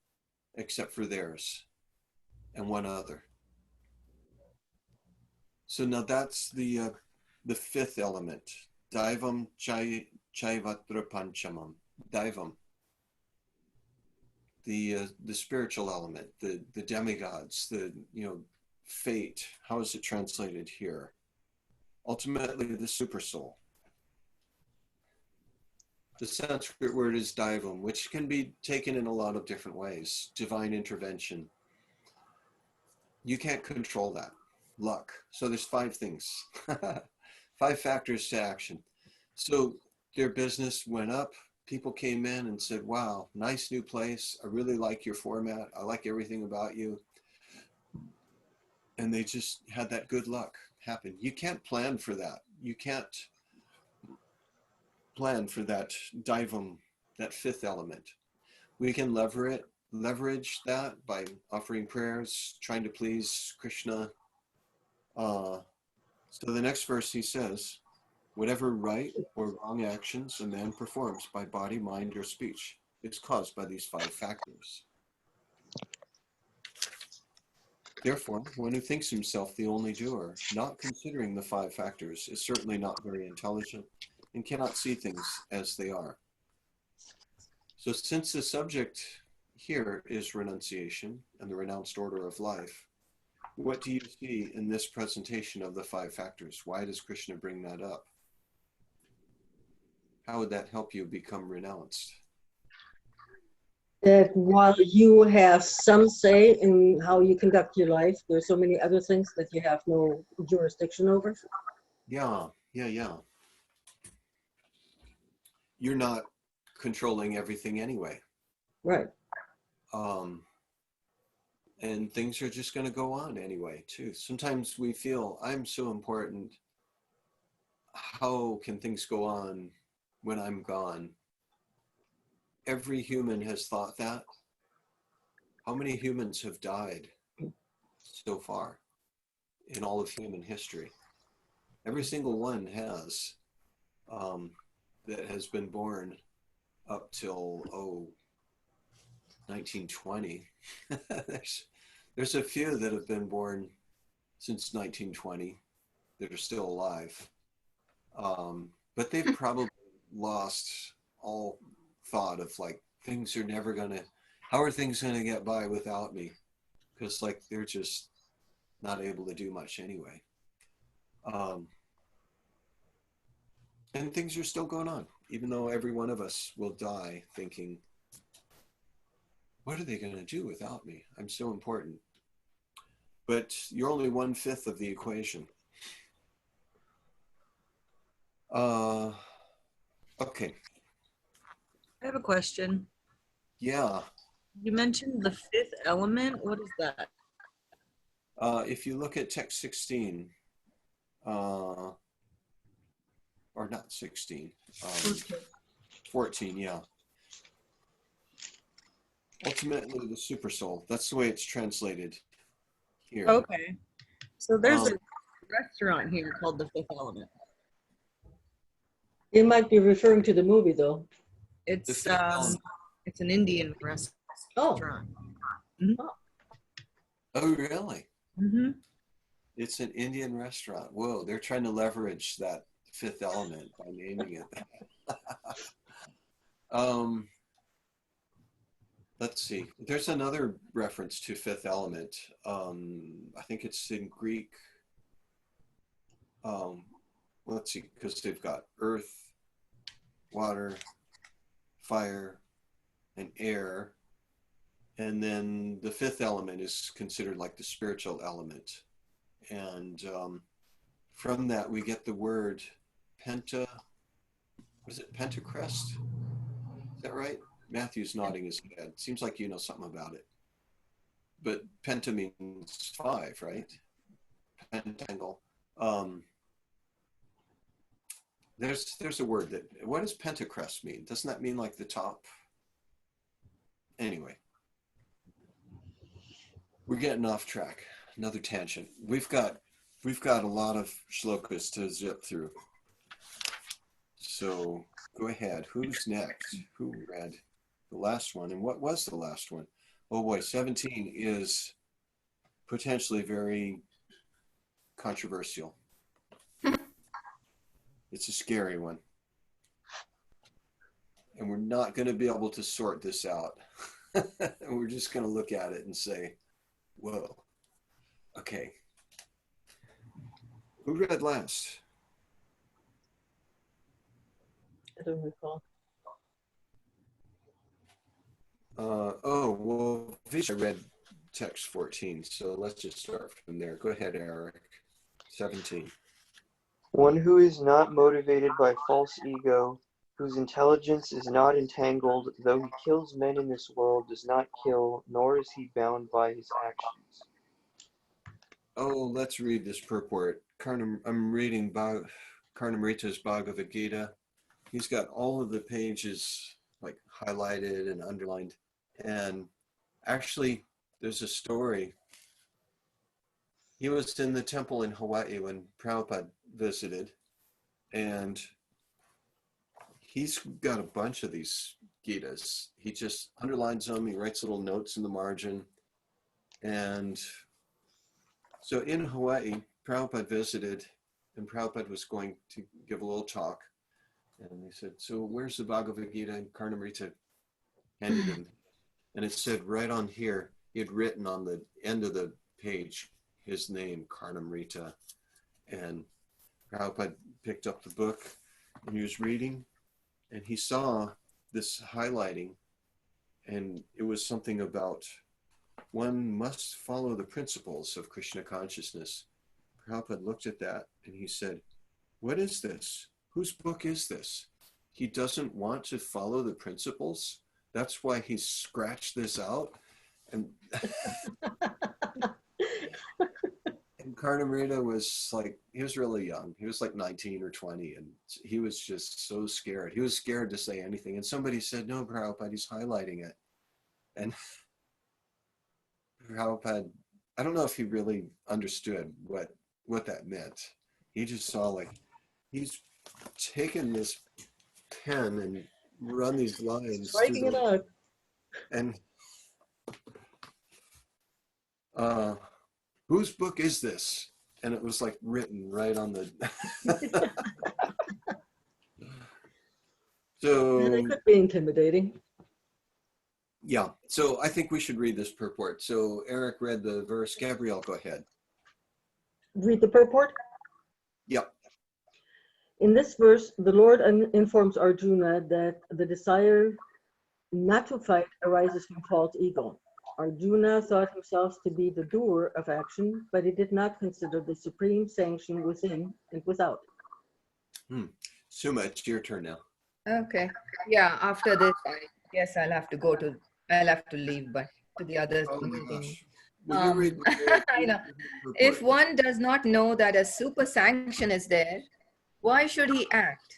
except for theirs and one other. So now that's the fifth element, Daivam Chaivatra Panchamam, Daivam, the spiritual element, the demigods, the fate. How is it translated here? Ultimately, the super soul. The Sanskrit word is Daivam, which can be taken in a lot of different ways. Divine intervention. You can't control that. Luck. So there's 5 things, 5 factors to action. So their business went up. People came in and said, wow, nice new place. I really like your format. I like everything about you. And they just had that good luck happen. You can't plan for that. You can't plan for that Daivam, that 5th element. We can leverage that by offering prayers, trying to please Krishna. So the next verse he says, whatever right or wrong actions a man performs by body, mind, or speech is caused by these 5 factors. Therefore, one who thinks himself the only doer, not considering the 5 factors, is certainly not very intelligent and cannot see things as they are. So since the subject here is renunciation and the renounced order of life, what do you see in this presentation of the 5 factors? Why does Krishna bring that up? How would that help you become renounced? That while you have some say in how you conduct your life, there's so many other things that you have no jurisdiction over. Yeah. You're not controlling everything anyway. Right. And things are just going to go on anyway, too. Sometimes we feel, I'm so important. How can things go on when I'm gone? Every human has thought that. How many humans have died so far in all of human history? Every single one has, that has been born up till, 1920. There's a few that have been born since 1920 that are still alive. But they've probably lost all thought of like, things are never gonna, how are things gonna get by without me? Because like, they're just not able to do much anyway. And things are still going on, even though every one of us will die thinking, what are they gonna do without me? I'm so important. But you're only 1/5 of the equation. Okay. I have a question. Yeah. You mentioned the 5th element. What is that? If you look at text 16, or not 16, 14, yeah. Ultimately, the super soul. That's the way it's translated here. Okay. So there's a restaurant here called the Fifth Element. You might be referring to the movie, though. It's Fifth Element. it's an Indian restaurant. Oh, really? Mm-hmm. It's an Indian restaurant. Whoa, they're trying to leverage that Fifth Element by naming it that. Let's see. There's another reference to Fifth Element. I think it's in Greek. Let's see, because they've got earth, water, fire, and air. And then the fifth element is considered like the spiritual element. And from that, we get the word what is it, Pentacrest? Is that right? Matthew's nodding his head. Seems like you know something about it. But penta means 5, right? Pentangle. There's a word that, what does Pentacrest mean? Doesn't that mean like the top? Anyway, we're getting off track. Another tangent. We've got a lot of shlokas to zip through. So go ahead. Who's next? Who read the last one? And what was the last one? Oh boy, 17 is potentially very controversial. It's a scary one. And we're not going to be able to sort this out. We're just going to look at it and say, whoa, okay. Who read last? I don't recall. Well, Visha read text 14, so let's just start from there. Go ahead, Eric. 17. One who is not motivated by false ego, whose intelligence is not entangled, though he kills men in this world, does not kill, nor is he bound by his actions. Oh, let's read this purport. I'm reading Karnamrita's Bhagavad Gita. He's got all of the pages like highlighted and underlined. And actually, there's a story. He was in the temple in Hawaii when Prabhupada visited, and he's got a bunch of these Gitas. He just underlines them, he writes little notes in the margin. And so in Hawaii, Prabhupada visited, and Prabhupada was going to give a little talk. And he said, so where's the Bhagavad Gita? And Karnamrita handed him. And it said right on here, he had written on the end of the page, his name, Karnamrita. And Prabhupada picked up the book and he was reading, and he saw this highlighting, and it was something about one must follow the principles of Krishna consciousness. Prabhupada looked at that and he said, what is this? Whose book is this? He doesn't want to follow the principles. That's why he scratched this out. And Karnamrita was like, he was really young. He was like 19 or 20, and he was just so scared. He was scared to say anything. And somebody said, no, Prabhupada, he's highlighting it. And Prabhupada, I don't know if he really understood what that meant. He just saw like, he's taken this pen and run these lines. Striking it out. And whose book is this? And it was like written right on the. So Yeah, they could be intimidating. yeah, so I think we should read this purport. So Eric read the verse. Gabrielle, go ahead. Read the purport. Yep. In this verse, the Lord informs Arjuna that the desire not to fight arises from false ego. Arjuna thought himself to be the doer of action, but he did not consider the supreme sanction within and without. Suma, it's your turn now. Okay. Yeah, after this, I guess I'll have to leave, but to the others. Oh my continue. gosh. Will you read I know. If one does not know that a super sanction is there, why should he act?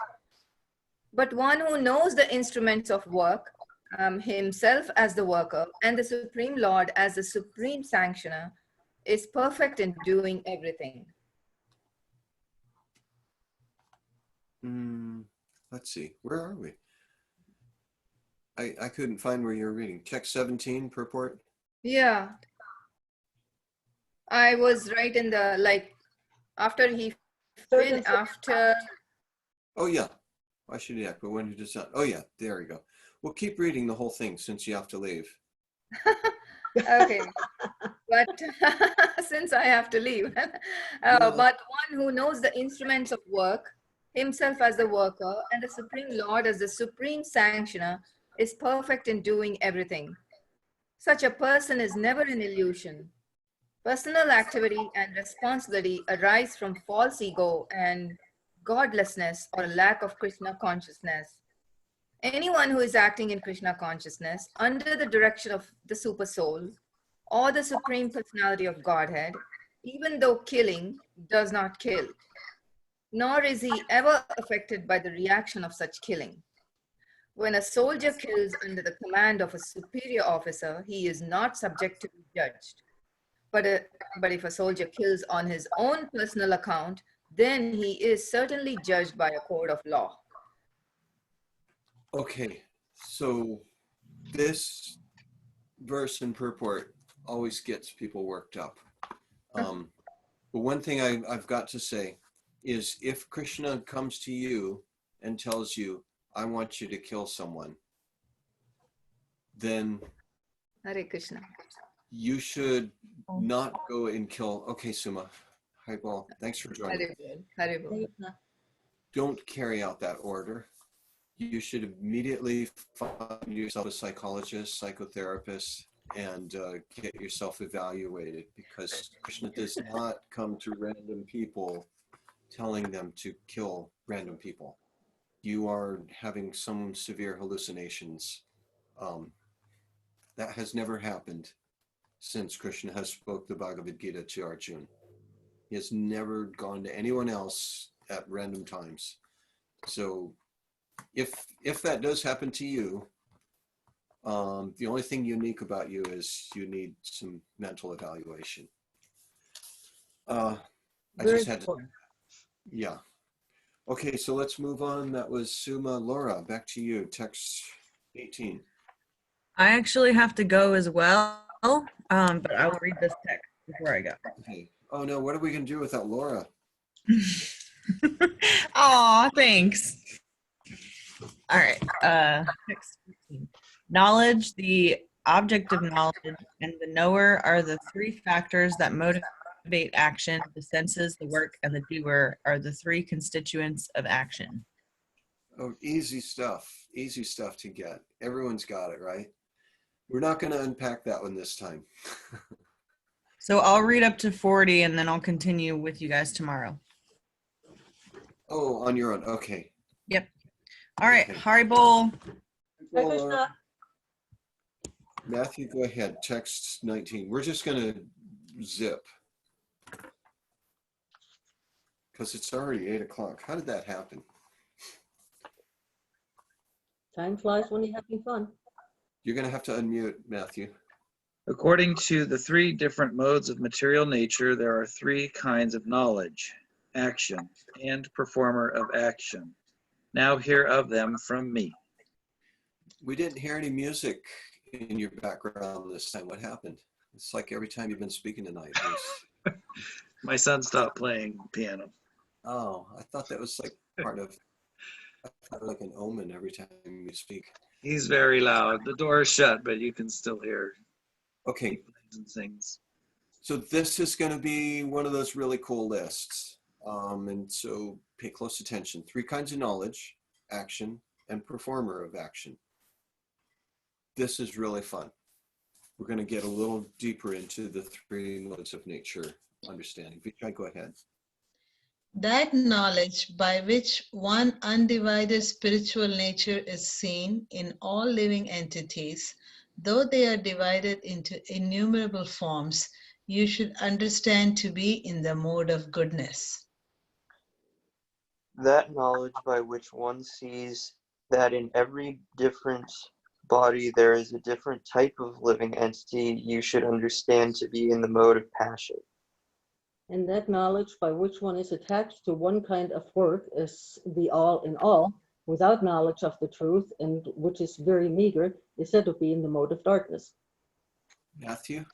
But one who knows the instruments of work, himself as the worker and the Supreme Lord as the supreme sanctioner, is perfect in doing everything. Let's see. Where are we? I couldn't find where you're reading. Text 17, purport. Yeah, I was right in the, like, after he Certain after, Oh, yeah. Why should he act? But when he does not. Oh, yeah. There we go. We'll keep reading the whole thing since you have to leave. okay, but since I have to leave, No. but one who knows the instruments of work, himself as the worker, and the Supreme Lord as the supreme sanctioner, is perfect in doing everything. Such a person is never an illusion. Personal activity and responsibility arise from false ego and godlessness or a lack of Krishna consciousness. Anyone who is acting in Krishna consciousness under the direction of the Super Soul or the Supreme Personality of Godhead, even though killing, does not kill, nor is he ever affected by the reaction of such killing. When a soldier kills under the command of a superior officer, he is not subject to be judged. But if a soldier kills on his own personal account, then he is certainly judged by a court of law. Okay. So this verse and purport always gets people worked up. But one thing I've got to say is if Krishna comes to you and tells you, I want you to kill someone, then Hare Krishna. you should not go and kill. Okay, Suma. Hi, Paul. Thanks for joining. Hare Bol. Don't carry out that order. You should immediately find yourself a psychologist, psychotherapist, and get yourself evaluated, because Krishna does not come to random people telling them to kill random people. You are having some severe hallucinations. That has never happened since Krishna has spoke the Bhagavad Gita to Arjuna. He has never gone to anyone else at random times. So if that does happen to you, the only thing unique about you is you need some mental evaluation. I just had to, yeah. Okay, so let's move on. That was Suma. Laura, back to you. Text 18. I actually have to go as well, but I will read this text before I go. Okay. Oh no, what are we going to do without Laura? Aw, thanks. All right. Text 15. Knowledge, the object of knowledge, and the knower are the three factors that motivate action. The senses, the work, and the doer are the three constituents of action. Oh, easy stuff. Easy stuff to get. Everyone's got it, right? We're not going to unpack that one this time. So I'll read up to 40 and then I'll continue with you guys tomorrow. Oh, on your own. Okay. Yep. All right. Okay. Haribol. Hare Krishna. Matthew, go ahead. Text 19. We're just going to zip because it's already 8 o'clock. How did that happen? Time flies when you're having fun. You're going to have to unmute, Matthew. According to the three different modes of material nature, there are three kinds of knowledge: action and performer of action. Now hear of them from me. We didn't hear any music in your background this time. What happened? It's like every time you've been speaking tonight. My son stopped playing piano. Oh, I thought that was like part of, like an omen every time you speak. He's very loud. The door is shut, but you can still hear. Okay. He plays and sings. So this is going to be one of those really cool lists. And so pay close attention. Three kinds of knowledge: action and performer of action. This is really fun. We're going to get a little deeper into the three modes of nature understanding. Vijay, go ahead. That knowledge by which one undivided spiritual nature is seen in all living entities, though they are divided into innumerable forms, you should understand to be in the mode of goodness. That knowledge by which one sees that in every different body, there is a different type of living entity you should understand to be in the mode of passion. And that knowledge by which one is attached to one kind of work is the all in all, without knowledge of the truth, and which is very meager, is said to be in the mode of darkness. Matthew?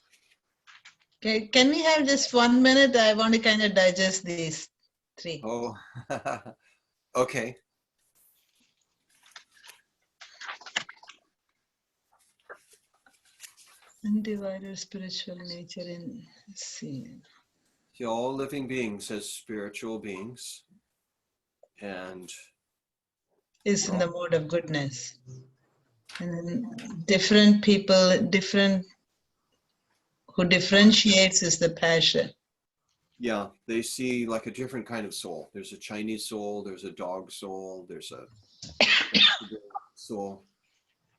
Okay, can we have just 1 minute? I want to kind of digest these three. Oh, okay. Undivided spiritual nature in seeing. See, all living beings as spiritual beings, and Is in the mode of goodness. And then different people, different who differentiates is the passion. yeah, they see like a different kind of soul. There's a Chinese soul, there's a dog soul, there's a soul.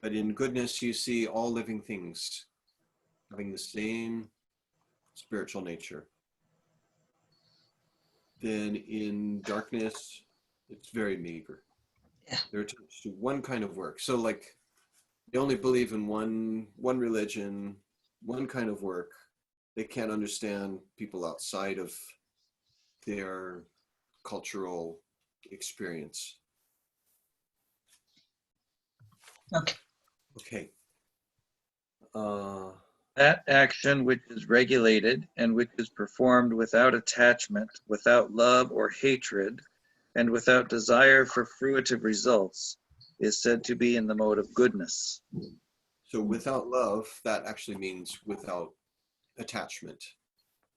But in goodness, you see all living things having the same spiritual nature. Then in darkness, it's very meager. Yeah. They're attached to one kind of work. So like they only believe in one religion, one kind of work. They can't understand people outside of their cultural experience. Okay. Okay. That action which is regulated and which is performed without attachment, without love or hatred, and without desire for fruitive results is said to be in the mode of goodness. So without love, that actually means without attachment.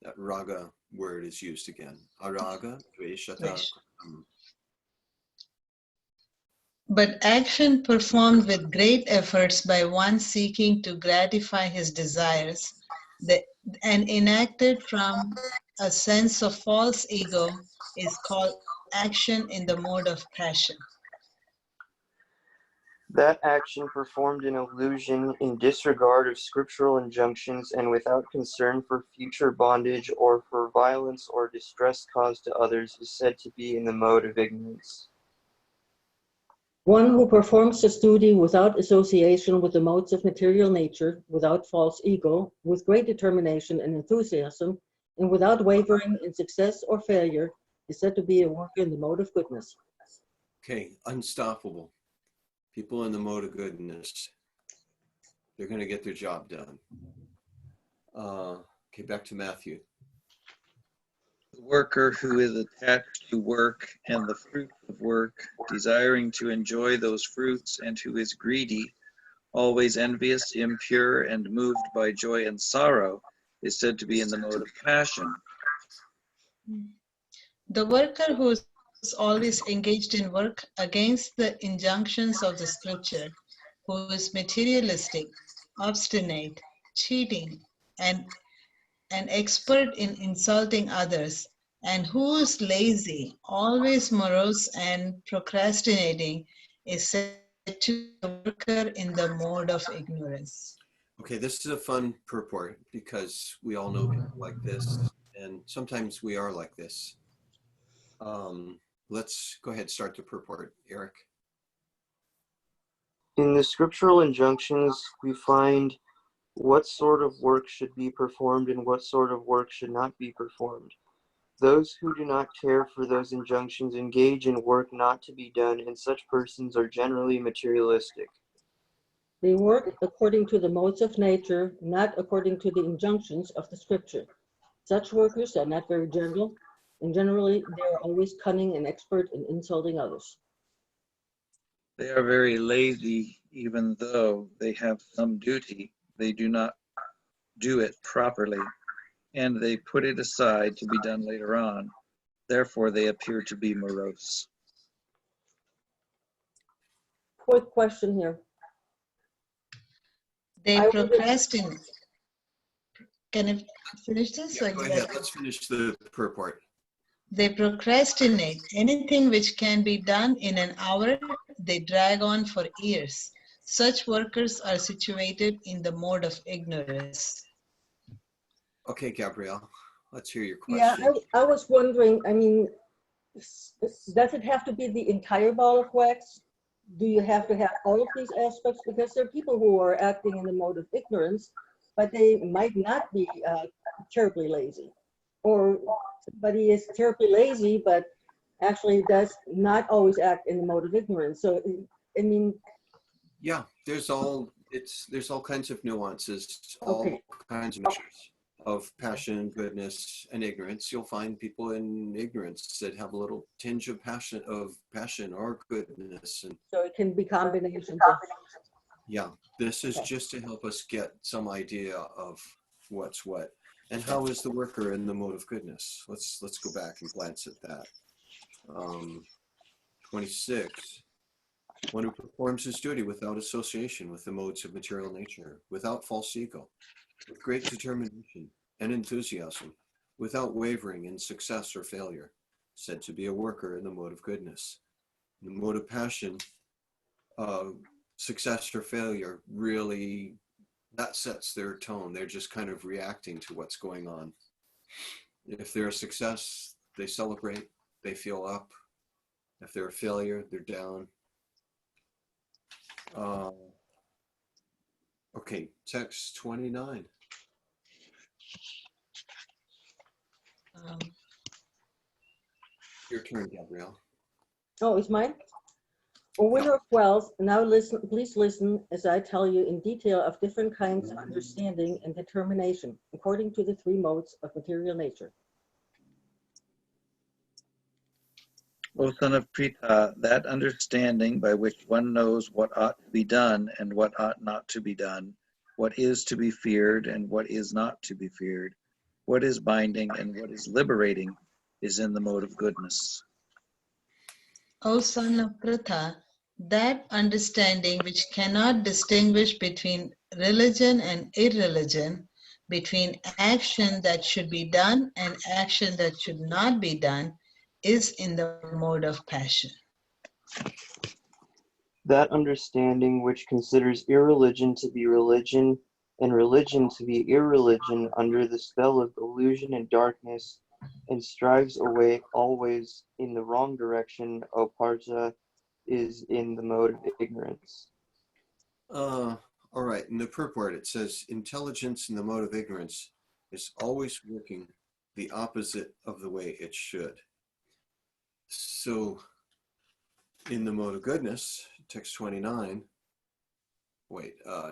That raga word is used again. Araga, dveshata. But action performed with great efforts by one seeking to gratify his desires and enacted from a sense of false ego is called action in the mode of passion. That action performed in illusion, in disregard of scriptural injunctions, and without concern for future bondage or for violence or distress caused to others is said to be in the mode of ignorance. One who performs his duty without association with the modes of material nature, without false ego, with great determination and enthusiasm, and without wavering in success or failure, is said to be a worker in the mode of goodness. Okay, unstoppable. People in the mode of goodness. They're going to get their job done. Okay, back to Matthew. The worker who is attached to work and the fruit of work, desiring to enjoy those fruits, and who is greedy, always envious, impure, and moved by joy and sorrow, is said to be in the mode of passion. The worker who is always engaged in work against the injunctions of the scripture, who is materialistic, obstinate, cheating, and an expert in insulting others, and who is lazy, always morose and procrastinating, is said to be a worker in the mode of ignorance. Okay, this is a fun purport because we all know people like this, and sometimes we are like this. Let's go ahead and start the purport, Eric. In the scriptural injunctions, we find what sort of work should be performed and what sort of work should not be performed. Those who do not care for those injunctions engage in work not to be done, and such persons are generally materialistic. They work according to the modes of nature, not according to the injunctions of the scripture. Such workers are not very gentle, and generally they are always cunning and expert in insulting others. They are very lazy, even though they have some duty. They do not do it properly, and they put it aside to be done later on. Therefore, they appear to be morose. Quick question here. They procrastinate. Can I finish this? Yeah, go ahead. Let's finish the purport. They procrastinate. Anything which can be done in an hour, they drag on for years. Such workers are situated in the mode of ignorance. Okay, Gabrielle, let's hear your Yeah, question. I was wondering, I mean, does it have to be the entire ball of wax? do you have to have all of these aspects? Because there are people who are acting in the mode of ignorance, but they might not be terribly lazy. Or somebody is terribly lazy, but actually does not always act in the mode of ignorance. So, I mean, Yeah, there's all kinds of nuances, okay, all kinds of measures of passion, goodness, and ignorance. You'll find people in ignorance that have a little tinge of passion or goodness. And so it can be combinations of, yeah, this is okay. just to help us get some idea of what's what. And how is the worker in the mode of goodness? Let's go back and glance at that. 26. One who performs his duty without association with the modes of material nature, without false ego, with great determination and enthusiasm, without wavering in success or failure, said to be a worker in the mode of goodness. In the mode of passion, success or failure really, that sets their tone. They're just kind of reacting to what's going on. If they're a success, they celebrate, they feel up. If they're a failure, they're down. Okay, text 29. Your turn, Gabrielle. Oh, it's mine? A winner of wealth, now listen, please listen as I tell you in detail of different kinds of understanding and determination, according to the three modes of material nature. O son of Pritha, that understanding by which one knows what ought to be done and what ought not to be done, what is to be feared and what is not to be feared, what is binding and what is liberating, is in the mode of goodness. O son of Pritha, that understanding which cannot distinguish between religion and irreligion, between action that should be done and action that should not be done, is in the mode of passion. That understanding which considers irreligion to be religion and religion to be irreligion under the spell of illusion and darkness, and strives away always in the wrong direction, O Partha, is in the mode of ignorance. All right, in the purport it says, intelligence in the mode of ignorance is always working the opposite of the way it should. So in the mode of goodness, text 29,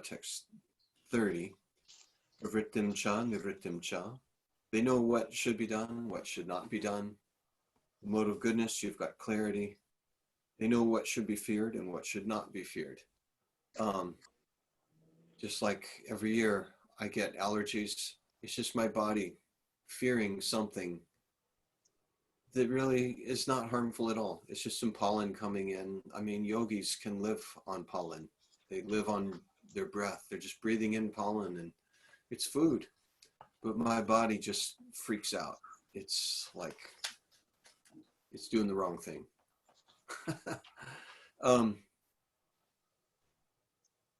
text 30, Nivrittim cha, nivrittim cha. They know what should be done, what should not be done. The mode of goodness, you've got clarity. They know what should be feared and what should not be feared. Just like every year I get allergies, it's just my body fearing something that really is not harmful at all. It's just some pollen coming in. I mean, yogis can live on pollen. They live on their breath. They're just breathing in pollen and it's food. But my body just freaks out. It's like, it's doing the wrong thing. So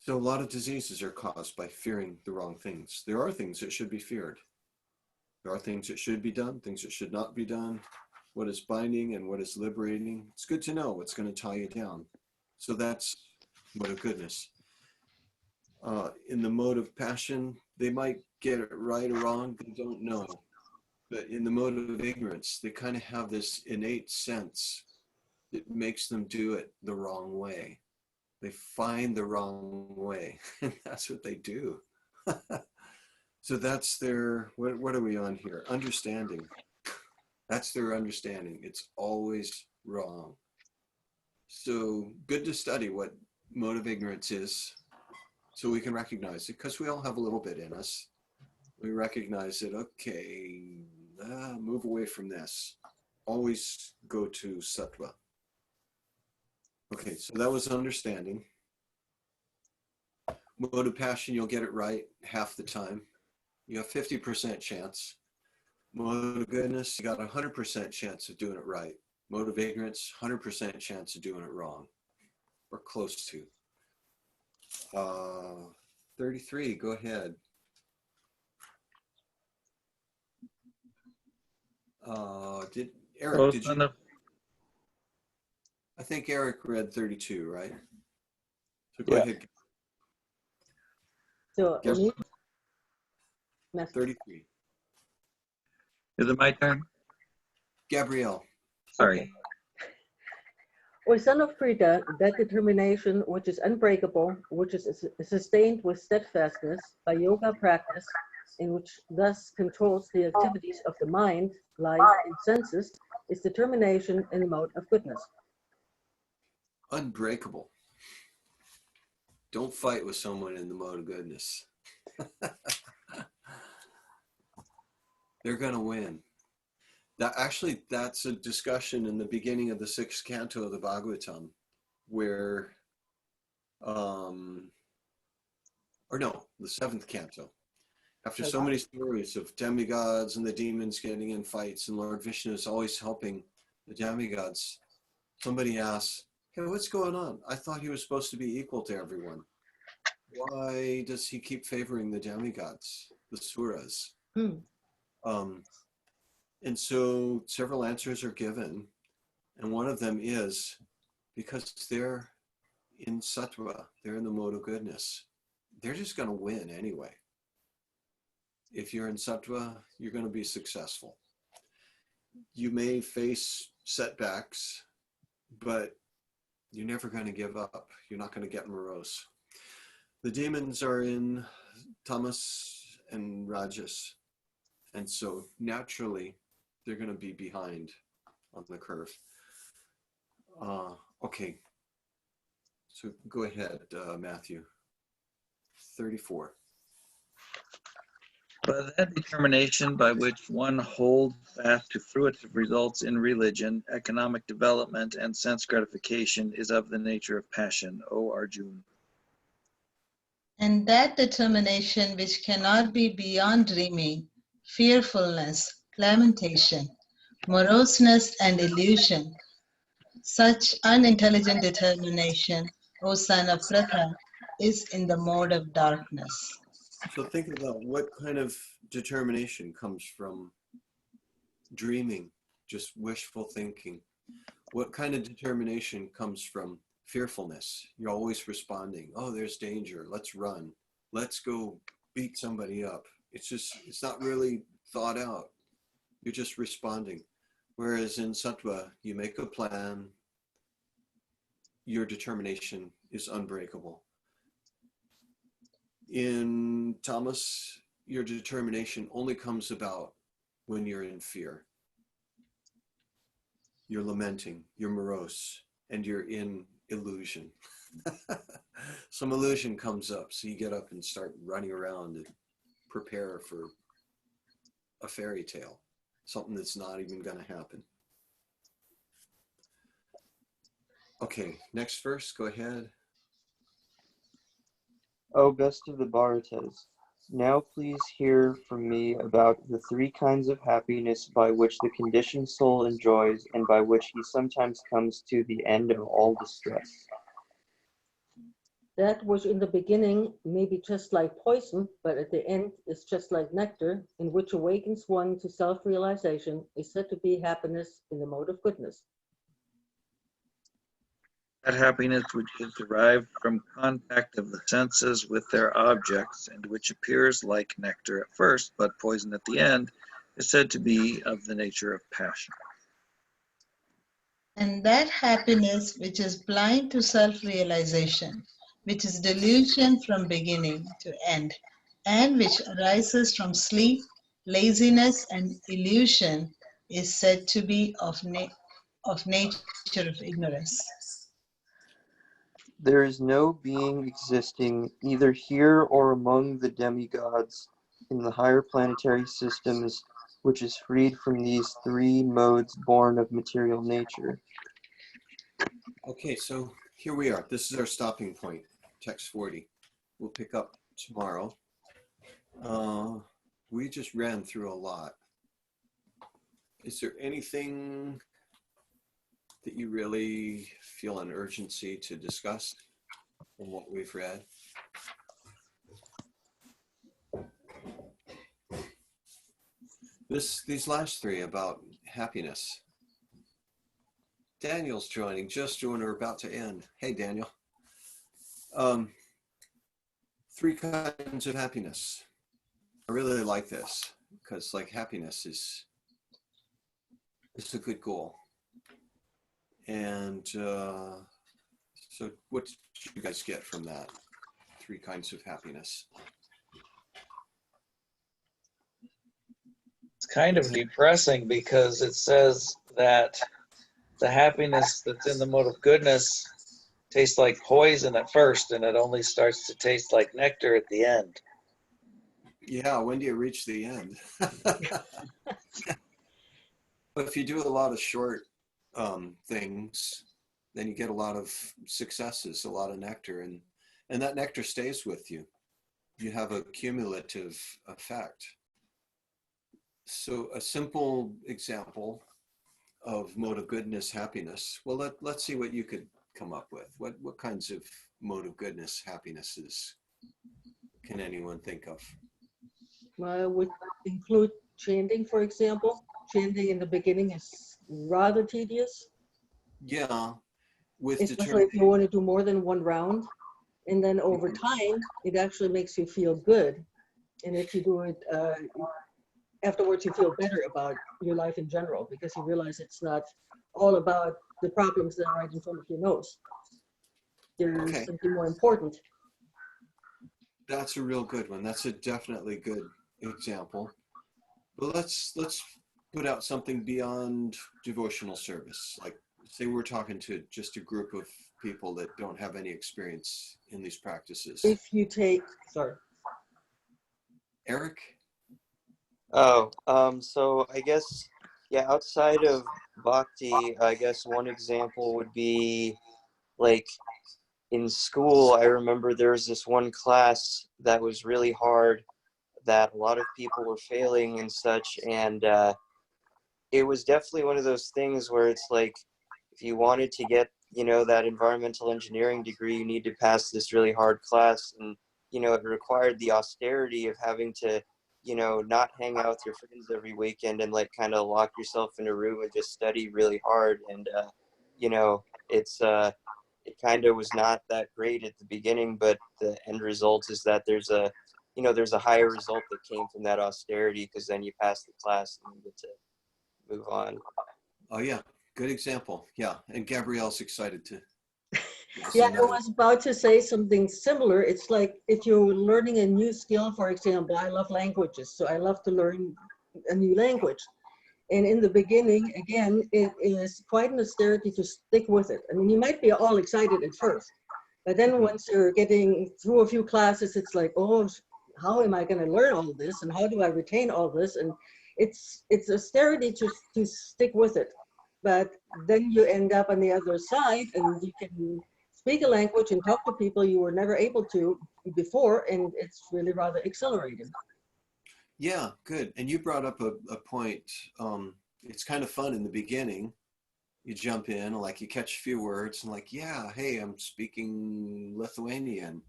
a lot of diseases are caused by fearing the wrong things. There are things that should be feared. There are things that should be done, things that should not be done. What is binding and what is liberating. It's good to know what's going to tie you down. So that's mode of goodness. In the mode of passion, they might get it right or wrong, they don't know. But in the mode of ignorance, they kind of have this innate sense that makes them do it the wrong way. They find the wrong way, and that's what they do. So that's their, what are we on here? Understanding. That's their understanding. It's always wrong. So good to study what mode of ignorance is so we can recognize it, because we all have a little bit in us. We recognize it, okay, move away from this. Always go to sattva. Okay, so that was understanding. Mode of passion, you'll get it right half the time. You have 50% chance. Mode of goodness, you got 100% chance of doing it right. Mode of ignorance, 100% chance of doing it wrong, or close to. 33, go ahead. Eric, did you? I think Eric read 32, right? So go Yeah. ahead. So, Yes. Matthew. 33. Is it my turn? Gabrielle. Sorry. O son of Prita, that determination which is unbreakable, which is sustained with steadfastness by yoga practice, and which thus controls the activities of the mind, life, and senses, is determination in the mode of goodness. Unbreakable. Don't fight with someone in the mode of goodness. They're going to win. That's a discussion in the beginning of the 6th canto of the Bhagavatam, where, the 7th canto. After so many stories of demigods and the demons getting in fights, and Lord Vishnu is always helping the demigods, somebody asks, hey, what's going on? I thought he was supposed to be equal to everyone. Why does he keep favoring the demigods, the suras? And so several answers are given. And one of them is because they're in sattva, they're in the mode of goodness. They're just going to win anyway. If you're in sattva, you're going to be successful. You may face setbacks, but you're never going to give up. You're not going to get morose. The demons are in tamas and rajas. And so naturally, they're going to be behind on the curve. Okay. So go ahead, Matthew. 34. But that determination by which one holds fast to fruitive results in religion, economic development, and sense gratification is of the nature of passion, O Arjuna. And that determination which cannot be beyond dreaming, fearfulness, lamentation, moroseness, and illusion, such unintelligent determination, O son of Pratha, is in the mode of darkness. So think about what kind of determination comes from dreaming, just wishful thinking. What kind of determination comes from fearfulness? You're always responding, oh, there's danger, let's run, let's go beat somebody up. It's not really thought out. You're just responding. Whereas in sattva, you make a plan, your determination is unbreakable. In tamas, your determination only comes about when you're in fear. You're lamenting, you're morose, and you're in illusion. Some illusion comes up, so you get up and start running around and prepare for a fairy tale, something that's not even going to happen. Okay, next verse, go ahead. O best of the Bharatas, now please hear from me about the 3 kinds of happiness by which the conditioned soul enjoys and by which he sometimes comes to the end of all distress. That which in the beginning may be just like poison, but at the end is just like nectar, and which awakens one to self-realization, is said to be happiness in the mode of goodness. That happiness which is derived from contact of the senses with their objects, and which appears like nectar at first, but poison at the end, is said to be of the nature of passion. And that happiness which is blind to self-realization, which is delusion from beginning to end, and which arises from sleep, laziness, and illusion, is said to be of nature of ignorance. There is no being existing either here or among the demigods in the higher planetary systems which is freed from these 3 modes born of material nature. Okay, so here we are. This is our stopping point, text 40. We'll pick up tomorrow. We just ran through a lot. Is there anything that you really feel an urgency to discuss from what we've read? These last 3 about happiness. Daniel's joining just when we're about to end. Hey, Daniel. Three kinds of happiness. I really like this because like happiness is a good goal. And so what did you guys get from that? Three kinds of happiness. It's kind of depressing because it says that the happiness that's in the mode of goodness tastes like poison at first, and it only starts to taste like nectar at the end. Yeah, when do you reach the end? But if you do a lot of short things, then you get a lot of successes, a lot of nectar, and that nectar stays with you. You have a cumulative effect. So a simple example of mode of goodness happiness. Well, let's see what you could come up with. What kinds of mode of goodness happinesses can anyone think of? Would include chanting, for example. Chanting in the beginning is rather tedious, Yeah, with especially if you want to do more than one round. And then over time, it actually makes you feel good. And if you do it afterwards, you feel better about your life in general because you realize it's not all about the problems that are right in front of your nose. There's something more important. That's a real good one. That's a definitely good example. But let's put out something beyond devotional service. Like say we're talking to just a group of people that don't have any experience in these practices. If you take, sorry. Eric? Oh, so I guess, yeah, outside of bhakti, I guess one example would be like in school, I remember there was this one class that was really hard that a lot of people were failing and such. And it was definitely one of those things where it's like, if you wanted to get, that environmental engineering degree, you need to pass this really hard class. And, it required the austerity of having to, not hang out with your friends every weekend and like kind of lock yourself in a room and just study really hard. And, it kind of was not that great at the beginning, but the end result is that there's a higher result that came from that austerity because then you pass the class and you get to move on. Oh yeah, good example. Yeah, and Gabrielle's excited to. Yeah, I was about to say something similar. It's like if you're learning a new skill, for example, I love languages, so I love to learn a new language. And in the beginning, again, it is quite an austerity to stick with it. I mean, you might be all excited at first, but then once you're getting through a few classes, it's like, oh, how am I going to learn all this? And how do I retain all this? And it's austerity to stick with it. But then you end up on the other side and you can speak a language and talk to people you were never able to before. And it's really rather exhilarating. Yeah, good. And you brought up a point. It's kind of fun in the beginning. You jump in, like you catch a few words and like, yeah, hey, I'm speaking Lithuanian.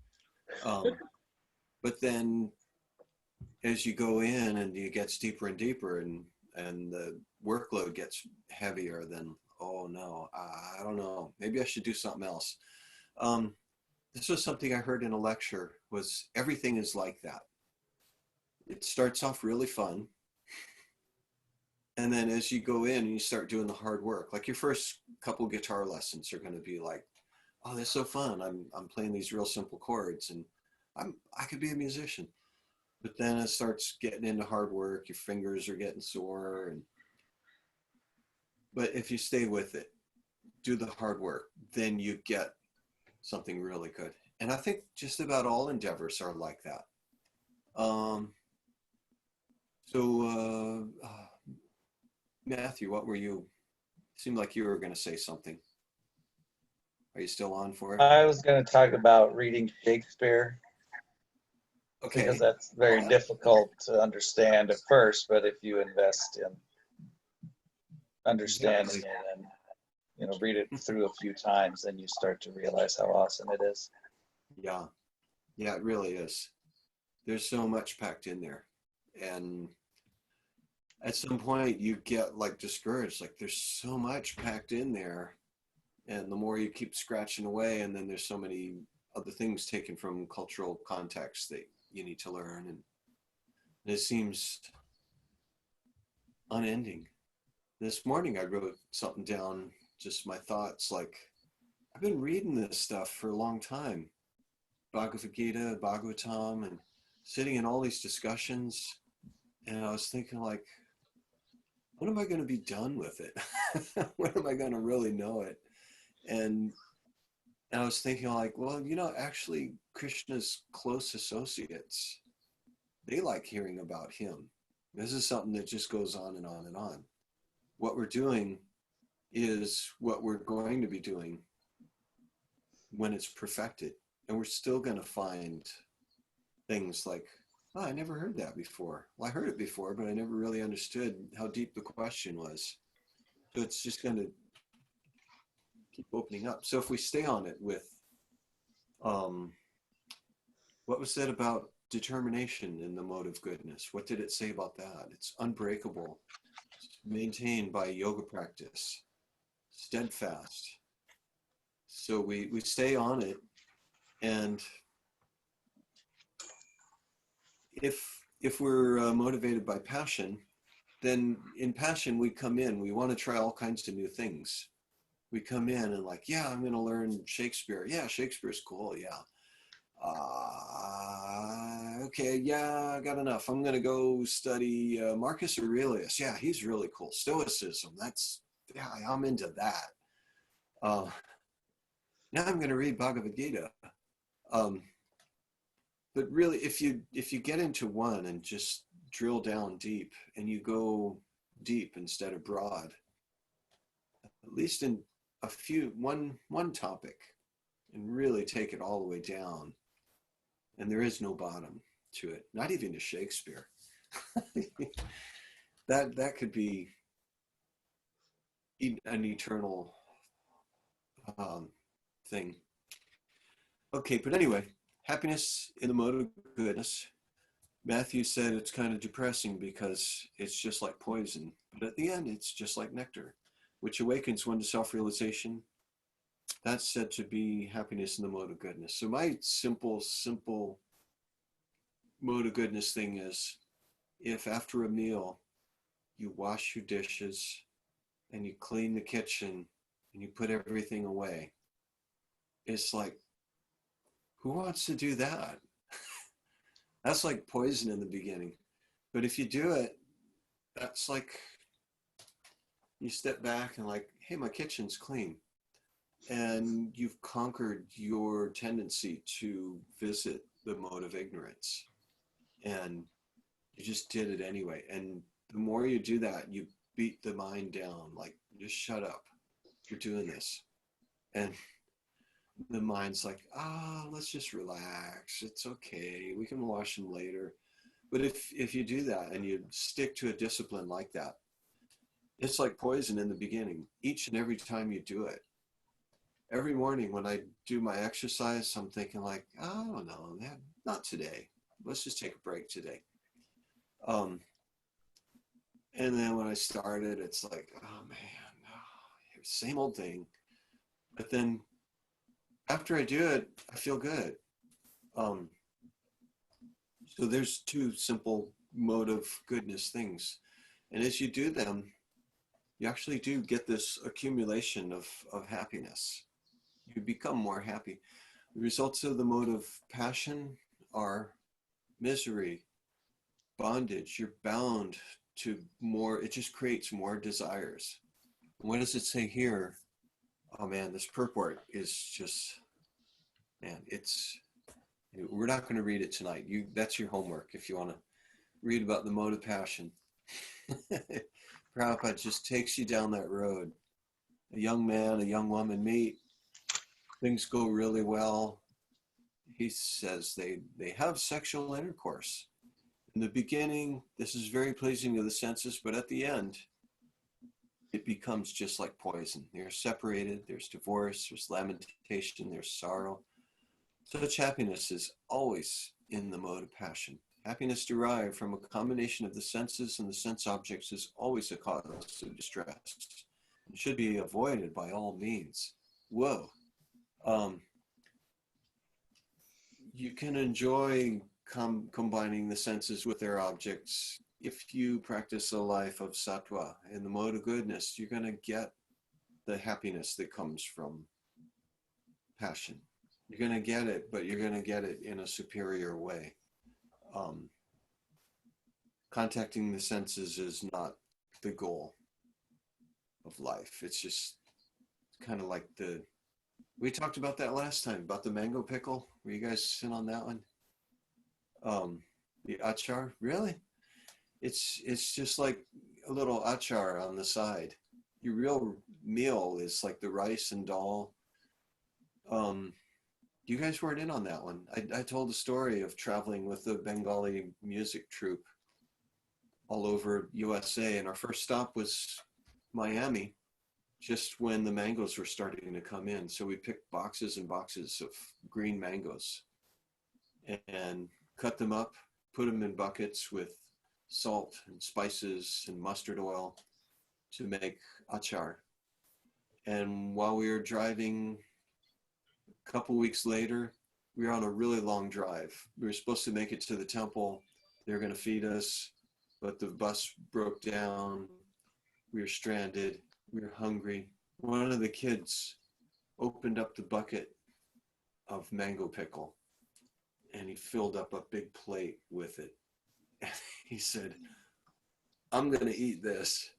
But then as you go in and it gets deeper and deeper and the workload gets heavier, then, oh no, I don't know. Maybe I should do something else. This was something I heard in a lecture was everything is like that. It starts off really fun. And then as you go in and you start doing the hard work, like your first couple guitar lessons are going to be like, oh, that's so fun. I'm playing these real simple chords and I could be a musician. But then it starts getting into hard work. Your fingers are getting sore. But if you stay with it, do the hard work, then you get something really good. And I think just about all endeavors are like that. Matthew, what were you? Seemed like you were going to say something. Are you still on for it? I was going to talk about reading Shakespeare. Okay. Because that's very difficult to understand at first, but if you invest in understanding it and read it through a few times, then you start to realize how awesome it is. Yeah, it really is. There's so much packed in there, and at some point you get like discouraged. Like there's so much packed in there, and the more you keep scratching away, and then there's so many other things taken from cultural context that you need to learn, and it seems unending. This morning I wrote something down, just my thoughts, like I've been reading this stuff for a long time, Bhagavad Gita, Bhagavatam, and sitting in all these discussions, and I was thinking like, when am I going to be done with it? When am I going to really know it? And I was thinking like, well, actually Krishna's close associates, they like hearing about him. This is something that just goes on and on and on. What we're doing is what we're going to be doing when it's perfected. And we're still going to find things like, oh, I never heard that before. Well, I heard it before, but I never really understood how deep the question was. So it's just going to keep opening up. So if we stay on it with, what was said about determination in the mode of goodness? What did it say about that? It's unbreakable. It's maintained by yoga practice. Steadfast. So we stay on it, and if we're motivated by passion, then in passion we come in, we want to try all kinds of new things. We come in and like, yeah, I'm going to learn Shakespeare. Yeah, Shakespeare's cool. Yeah. Okay, yeah, I got enough. I'm going to go study Marcus Aurelius. Yeah, he's really cool. Stoicism, yeah, I'm into that. Now I'm going to read Bhagavad Gita. But really, if you get into one and just drill down deep, and you go deep instead of broad, at least in one topic, and really take it all the way down, and there is no bottom to it, not even to Shakespeare. that could be an eternal thing. Okay, but anyway, happiness in the mode of goodness. Matthew said it's kind of depressing because it's just like poison, but at the end it's just like nectar, which awakens one to self-realization. That's said to be happiness in the mode of goodness. So my simple mode of goodness thing is, if after a meal you wash your dishes and you clean the kitchen and you put everything away, it's like, who wants to do that? That's like poison in the beginning. But if you do it, that's like, you step back and like, hey, my kitchen's clean. And you've conquered your tendency to visit the mode of ignorance. And you just did it anyway. And the more you do that, you beat the mind down, like, just shut up. You're doing this. And the mind's like, let's just relax. It's okay. We can wash them later. But if you do that and you stick to a discipline like that, it's like poison in the beginning, each and every time you do it. Every morning when I do my exercise, I'm thinking like, oh no, not today. Let's just take a break today. And then when I started, it's like, oh man, same old thing. But then after I do it, I feel good. So there's two simple mode of goodness things. And as you do them, you actually do get this accumulation of happiness. You become more happy. The results of the mode of passion are misery, bondage. You're bound to more. It just creates more desires. What does it say here? Oh man, this purport is just, man, we're not going to read it tonight. That's your homework if you want to read about the mode of passion. Prabhupada just takes you down that road. A young man, a young woman meet. Things go really well. He says they have sexual intercourse. In the beginning, this is very pleasing to the senses, but at the end, it becomes just like poison. They're separated, there's divorce, there's lamentation, there's sorrow. Such happiness is always in the mode of passion. Happiness derived from a combination of the senses and the sense objects is always a cause of distress. It should be avoided by all means. Whoa. you can enjoy combining the senses with their objects. If you practice a life of sattva in the mode of goodness, you're going to get the happiness that comes from passion. You're going to get it, but you're going to get it in a superior way. Contacting the senses is not the goal of life. It's just kind of like we talked about that last time, about the mango pickle. Were you guys in on that one? The achar, really? It's just like a little achar on the side. Your real meal is like the rice and dal. You guys weren't in on that one. I told a story of traveling with the Bengali music troupe all over USA, and our first stop was Miami, just when the mangoes were starting to come in. So we picked boxes and boxes of green mangoes and cut them up, put them in buckets with salt and spices and mustard oil to make achar. And while we were driving, a couple weeks later, we were on a really long drive. We were supposed to make it to the temple. They were going to feed us, but the bus broke down. We were stranded. We were hungry. One of the kids opened up the bucket of mango pickle, and he filled up a big plate with it. And he said, I'm going to eat this.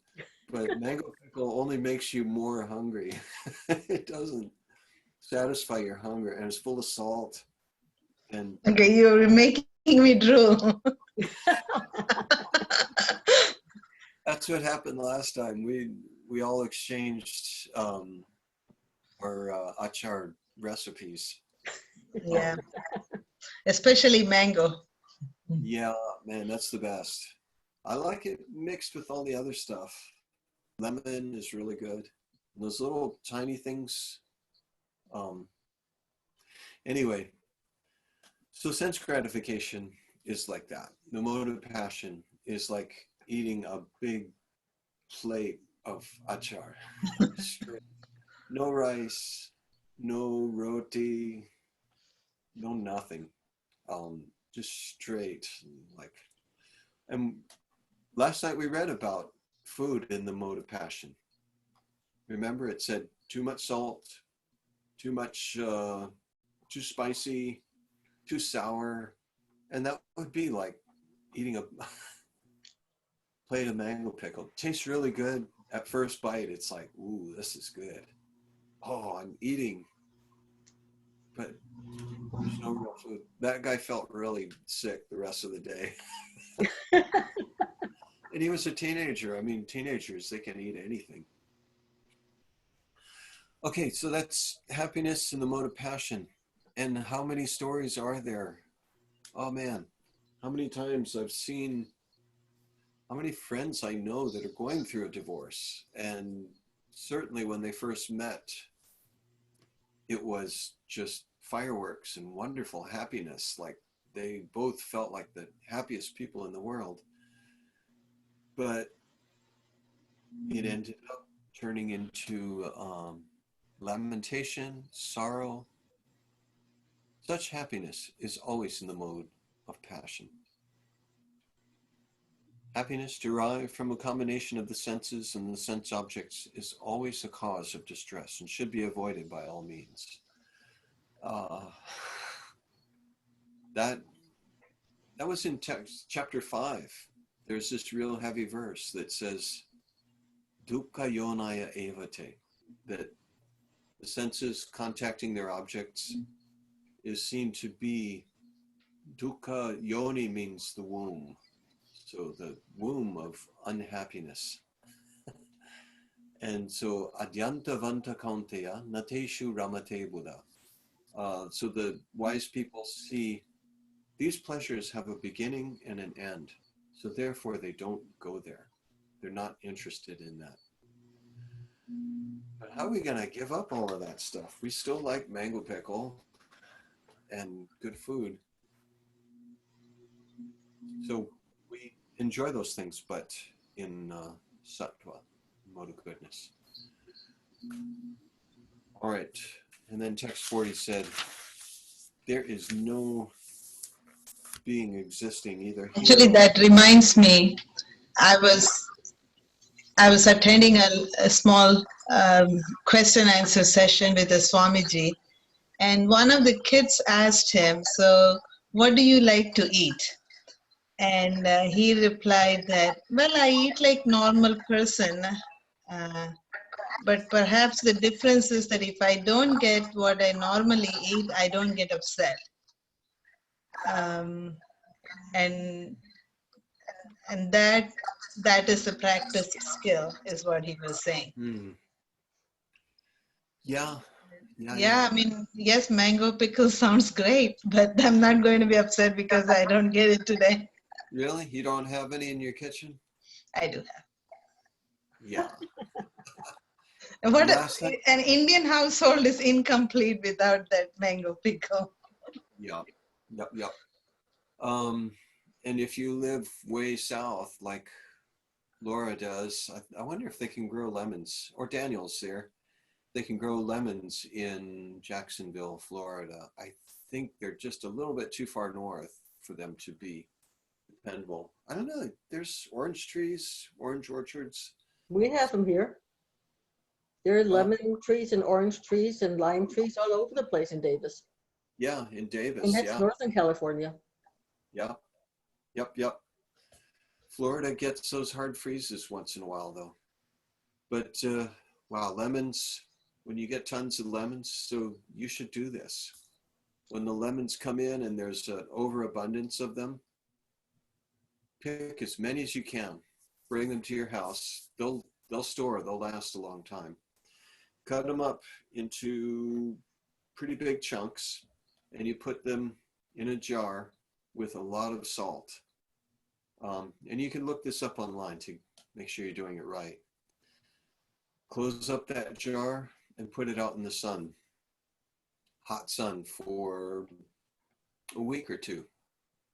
But mango pickle only makes you more hungry. It doesn't satisfy your hunger, and it's full of salt. And Okay, you're making me drool. that's what happened last time. We all exchanged our achar recipes. Yeah, especially mango. Yeah, man, that's the best. I like it mixed with all the other stuff. Lemon is really good. And those little tiny things. Anyway, so sense gratification is like that. The mode of passion is like eating a big plate of achar. No rice, no roti, no nothing. Just straight, like. And last night we read about food in the mode of passion. Remember, it said too much salt, too much, too spicy, too sour, and that would be like eating a plate of mango pickle. Tastes really good at first bite. It's like, ooh, this is good. Oh, I'm eating, but there's no real food. That guy felt really sick the rest of the day. And he was a teenager. I mean, teenagers, they can eat anything. Okay, so that's happiness in the mode of passion. And how many stories are there? Oh man, how many times I've seen, how many friends I know that are going through a divorce. And certainly when they first met, it was just fireworks and wonderful happiness. Like they both felt like the happiest people in the world. But it ended up turning into lamentation, sorrow. Such happiness is always in the mode of passion. Happiness derived from a combination of the senses and the sense objects is always a cause of distress and should be avoided by all means. That was in chapter 5. There's this real heavy verse that says, Dukkha yonaya evate, that the senses contacting their objects is seen to be, dukkha yoni means the womb. So the womb of unhappiness. And so adyanta vanta kaunteya nateshu ramate buddha. So the wise people see these pleasures have a beginning and an end. So therefore they don't go there. They're not interested in that. But how are we going to give up all of that stuff? We still like mango pickle and good food. So we enjoy those things, but in sattva, mode of goodness. All right. And then text 40 said, there is no being existing either Actually, here. that reminds me, I was attending a small question answer session with a Swamiji, and one of the kids asked him, "So, what do you like to eat?" And he replied that, "Well, I eat like normal person, but perhaps the difference is that if I don't get what I normally eat, I don't get upset." Um, and and that is a practice skill, is what he was saying. Hmm. Yeah. Yeah, I mean, yes, mango pickle sounds great, but I'm not going to be upset because I don't get it today. Really? You don't have any in your kitchen? I do have. Yeah. What Last time? an Indian household is incomplete without that mango pickle. Yeah. Yep. And if you live way south, like Laura does, I wonder if they can grow lemons, or Daniel's there. They can grow lemons in Jacksonville, Florida. I think they're just a little bit too far north for them to be dependable. I don't know. There's orange trees, orange orchards. We have them here. There are Oh, lemon trees and orange trees and lime trees all over the place in Davis. yeah, in And Davis. that's Yeah. Northern California. Yeah. Yep. Florida gets those hard freezes once in a while, though. But wow, lemons, when you get tons of lemons, so you should do this. When the lemons come in and there's an overabundance of them, pick as many as you can. Bring them to your house. They'll store, they'll last a long time. Cut them up into pretty big chunks, and you put them in a jar with a lot of salt. And you can look this up online to make sure you're doing it right. Close up that jar and put it out in the sun, hot sun, for a week or two.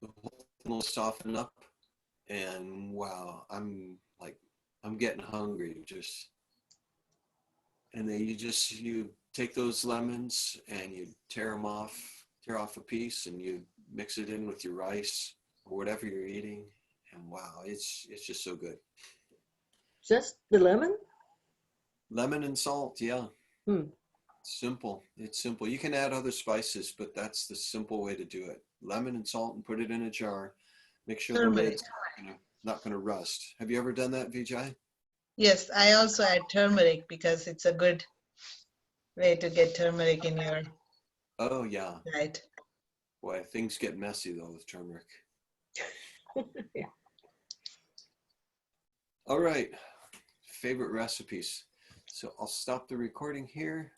The whole thing will soften up, and wow, I'm getting hungry. And then you take those lemons and you tear off a piece, and you mix it in with your rice or whatever you're eating, and wow, it's just so good. Just the lemon? Lemon and salt, yeah. Hmm. Simple. It's simple. You can add other spices, but that's the simple way to do it. Lemon and salt, and put it in a jar. Make sure the Turmeric. lid's not going to rust. Have you ever done that, Vijay? Yes, I also add turmeric because it's a good way to get turmeric in your Oh, yeah. diet. Boy, things get messy, though, with turmeric. Yeah. All right. Favorite recipes. So I'll stop the recording here.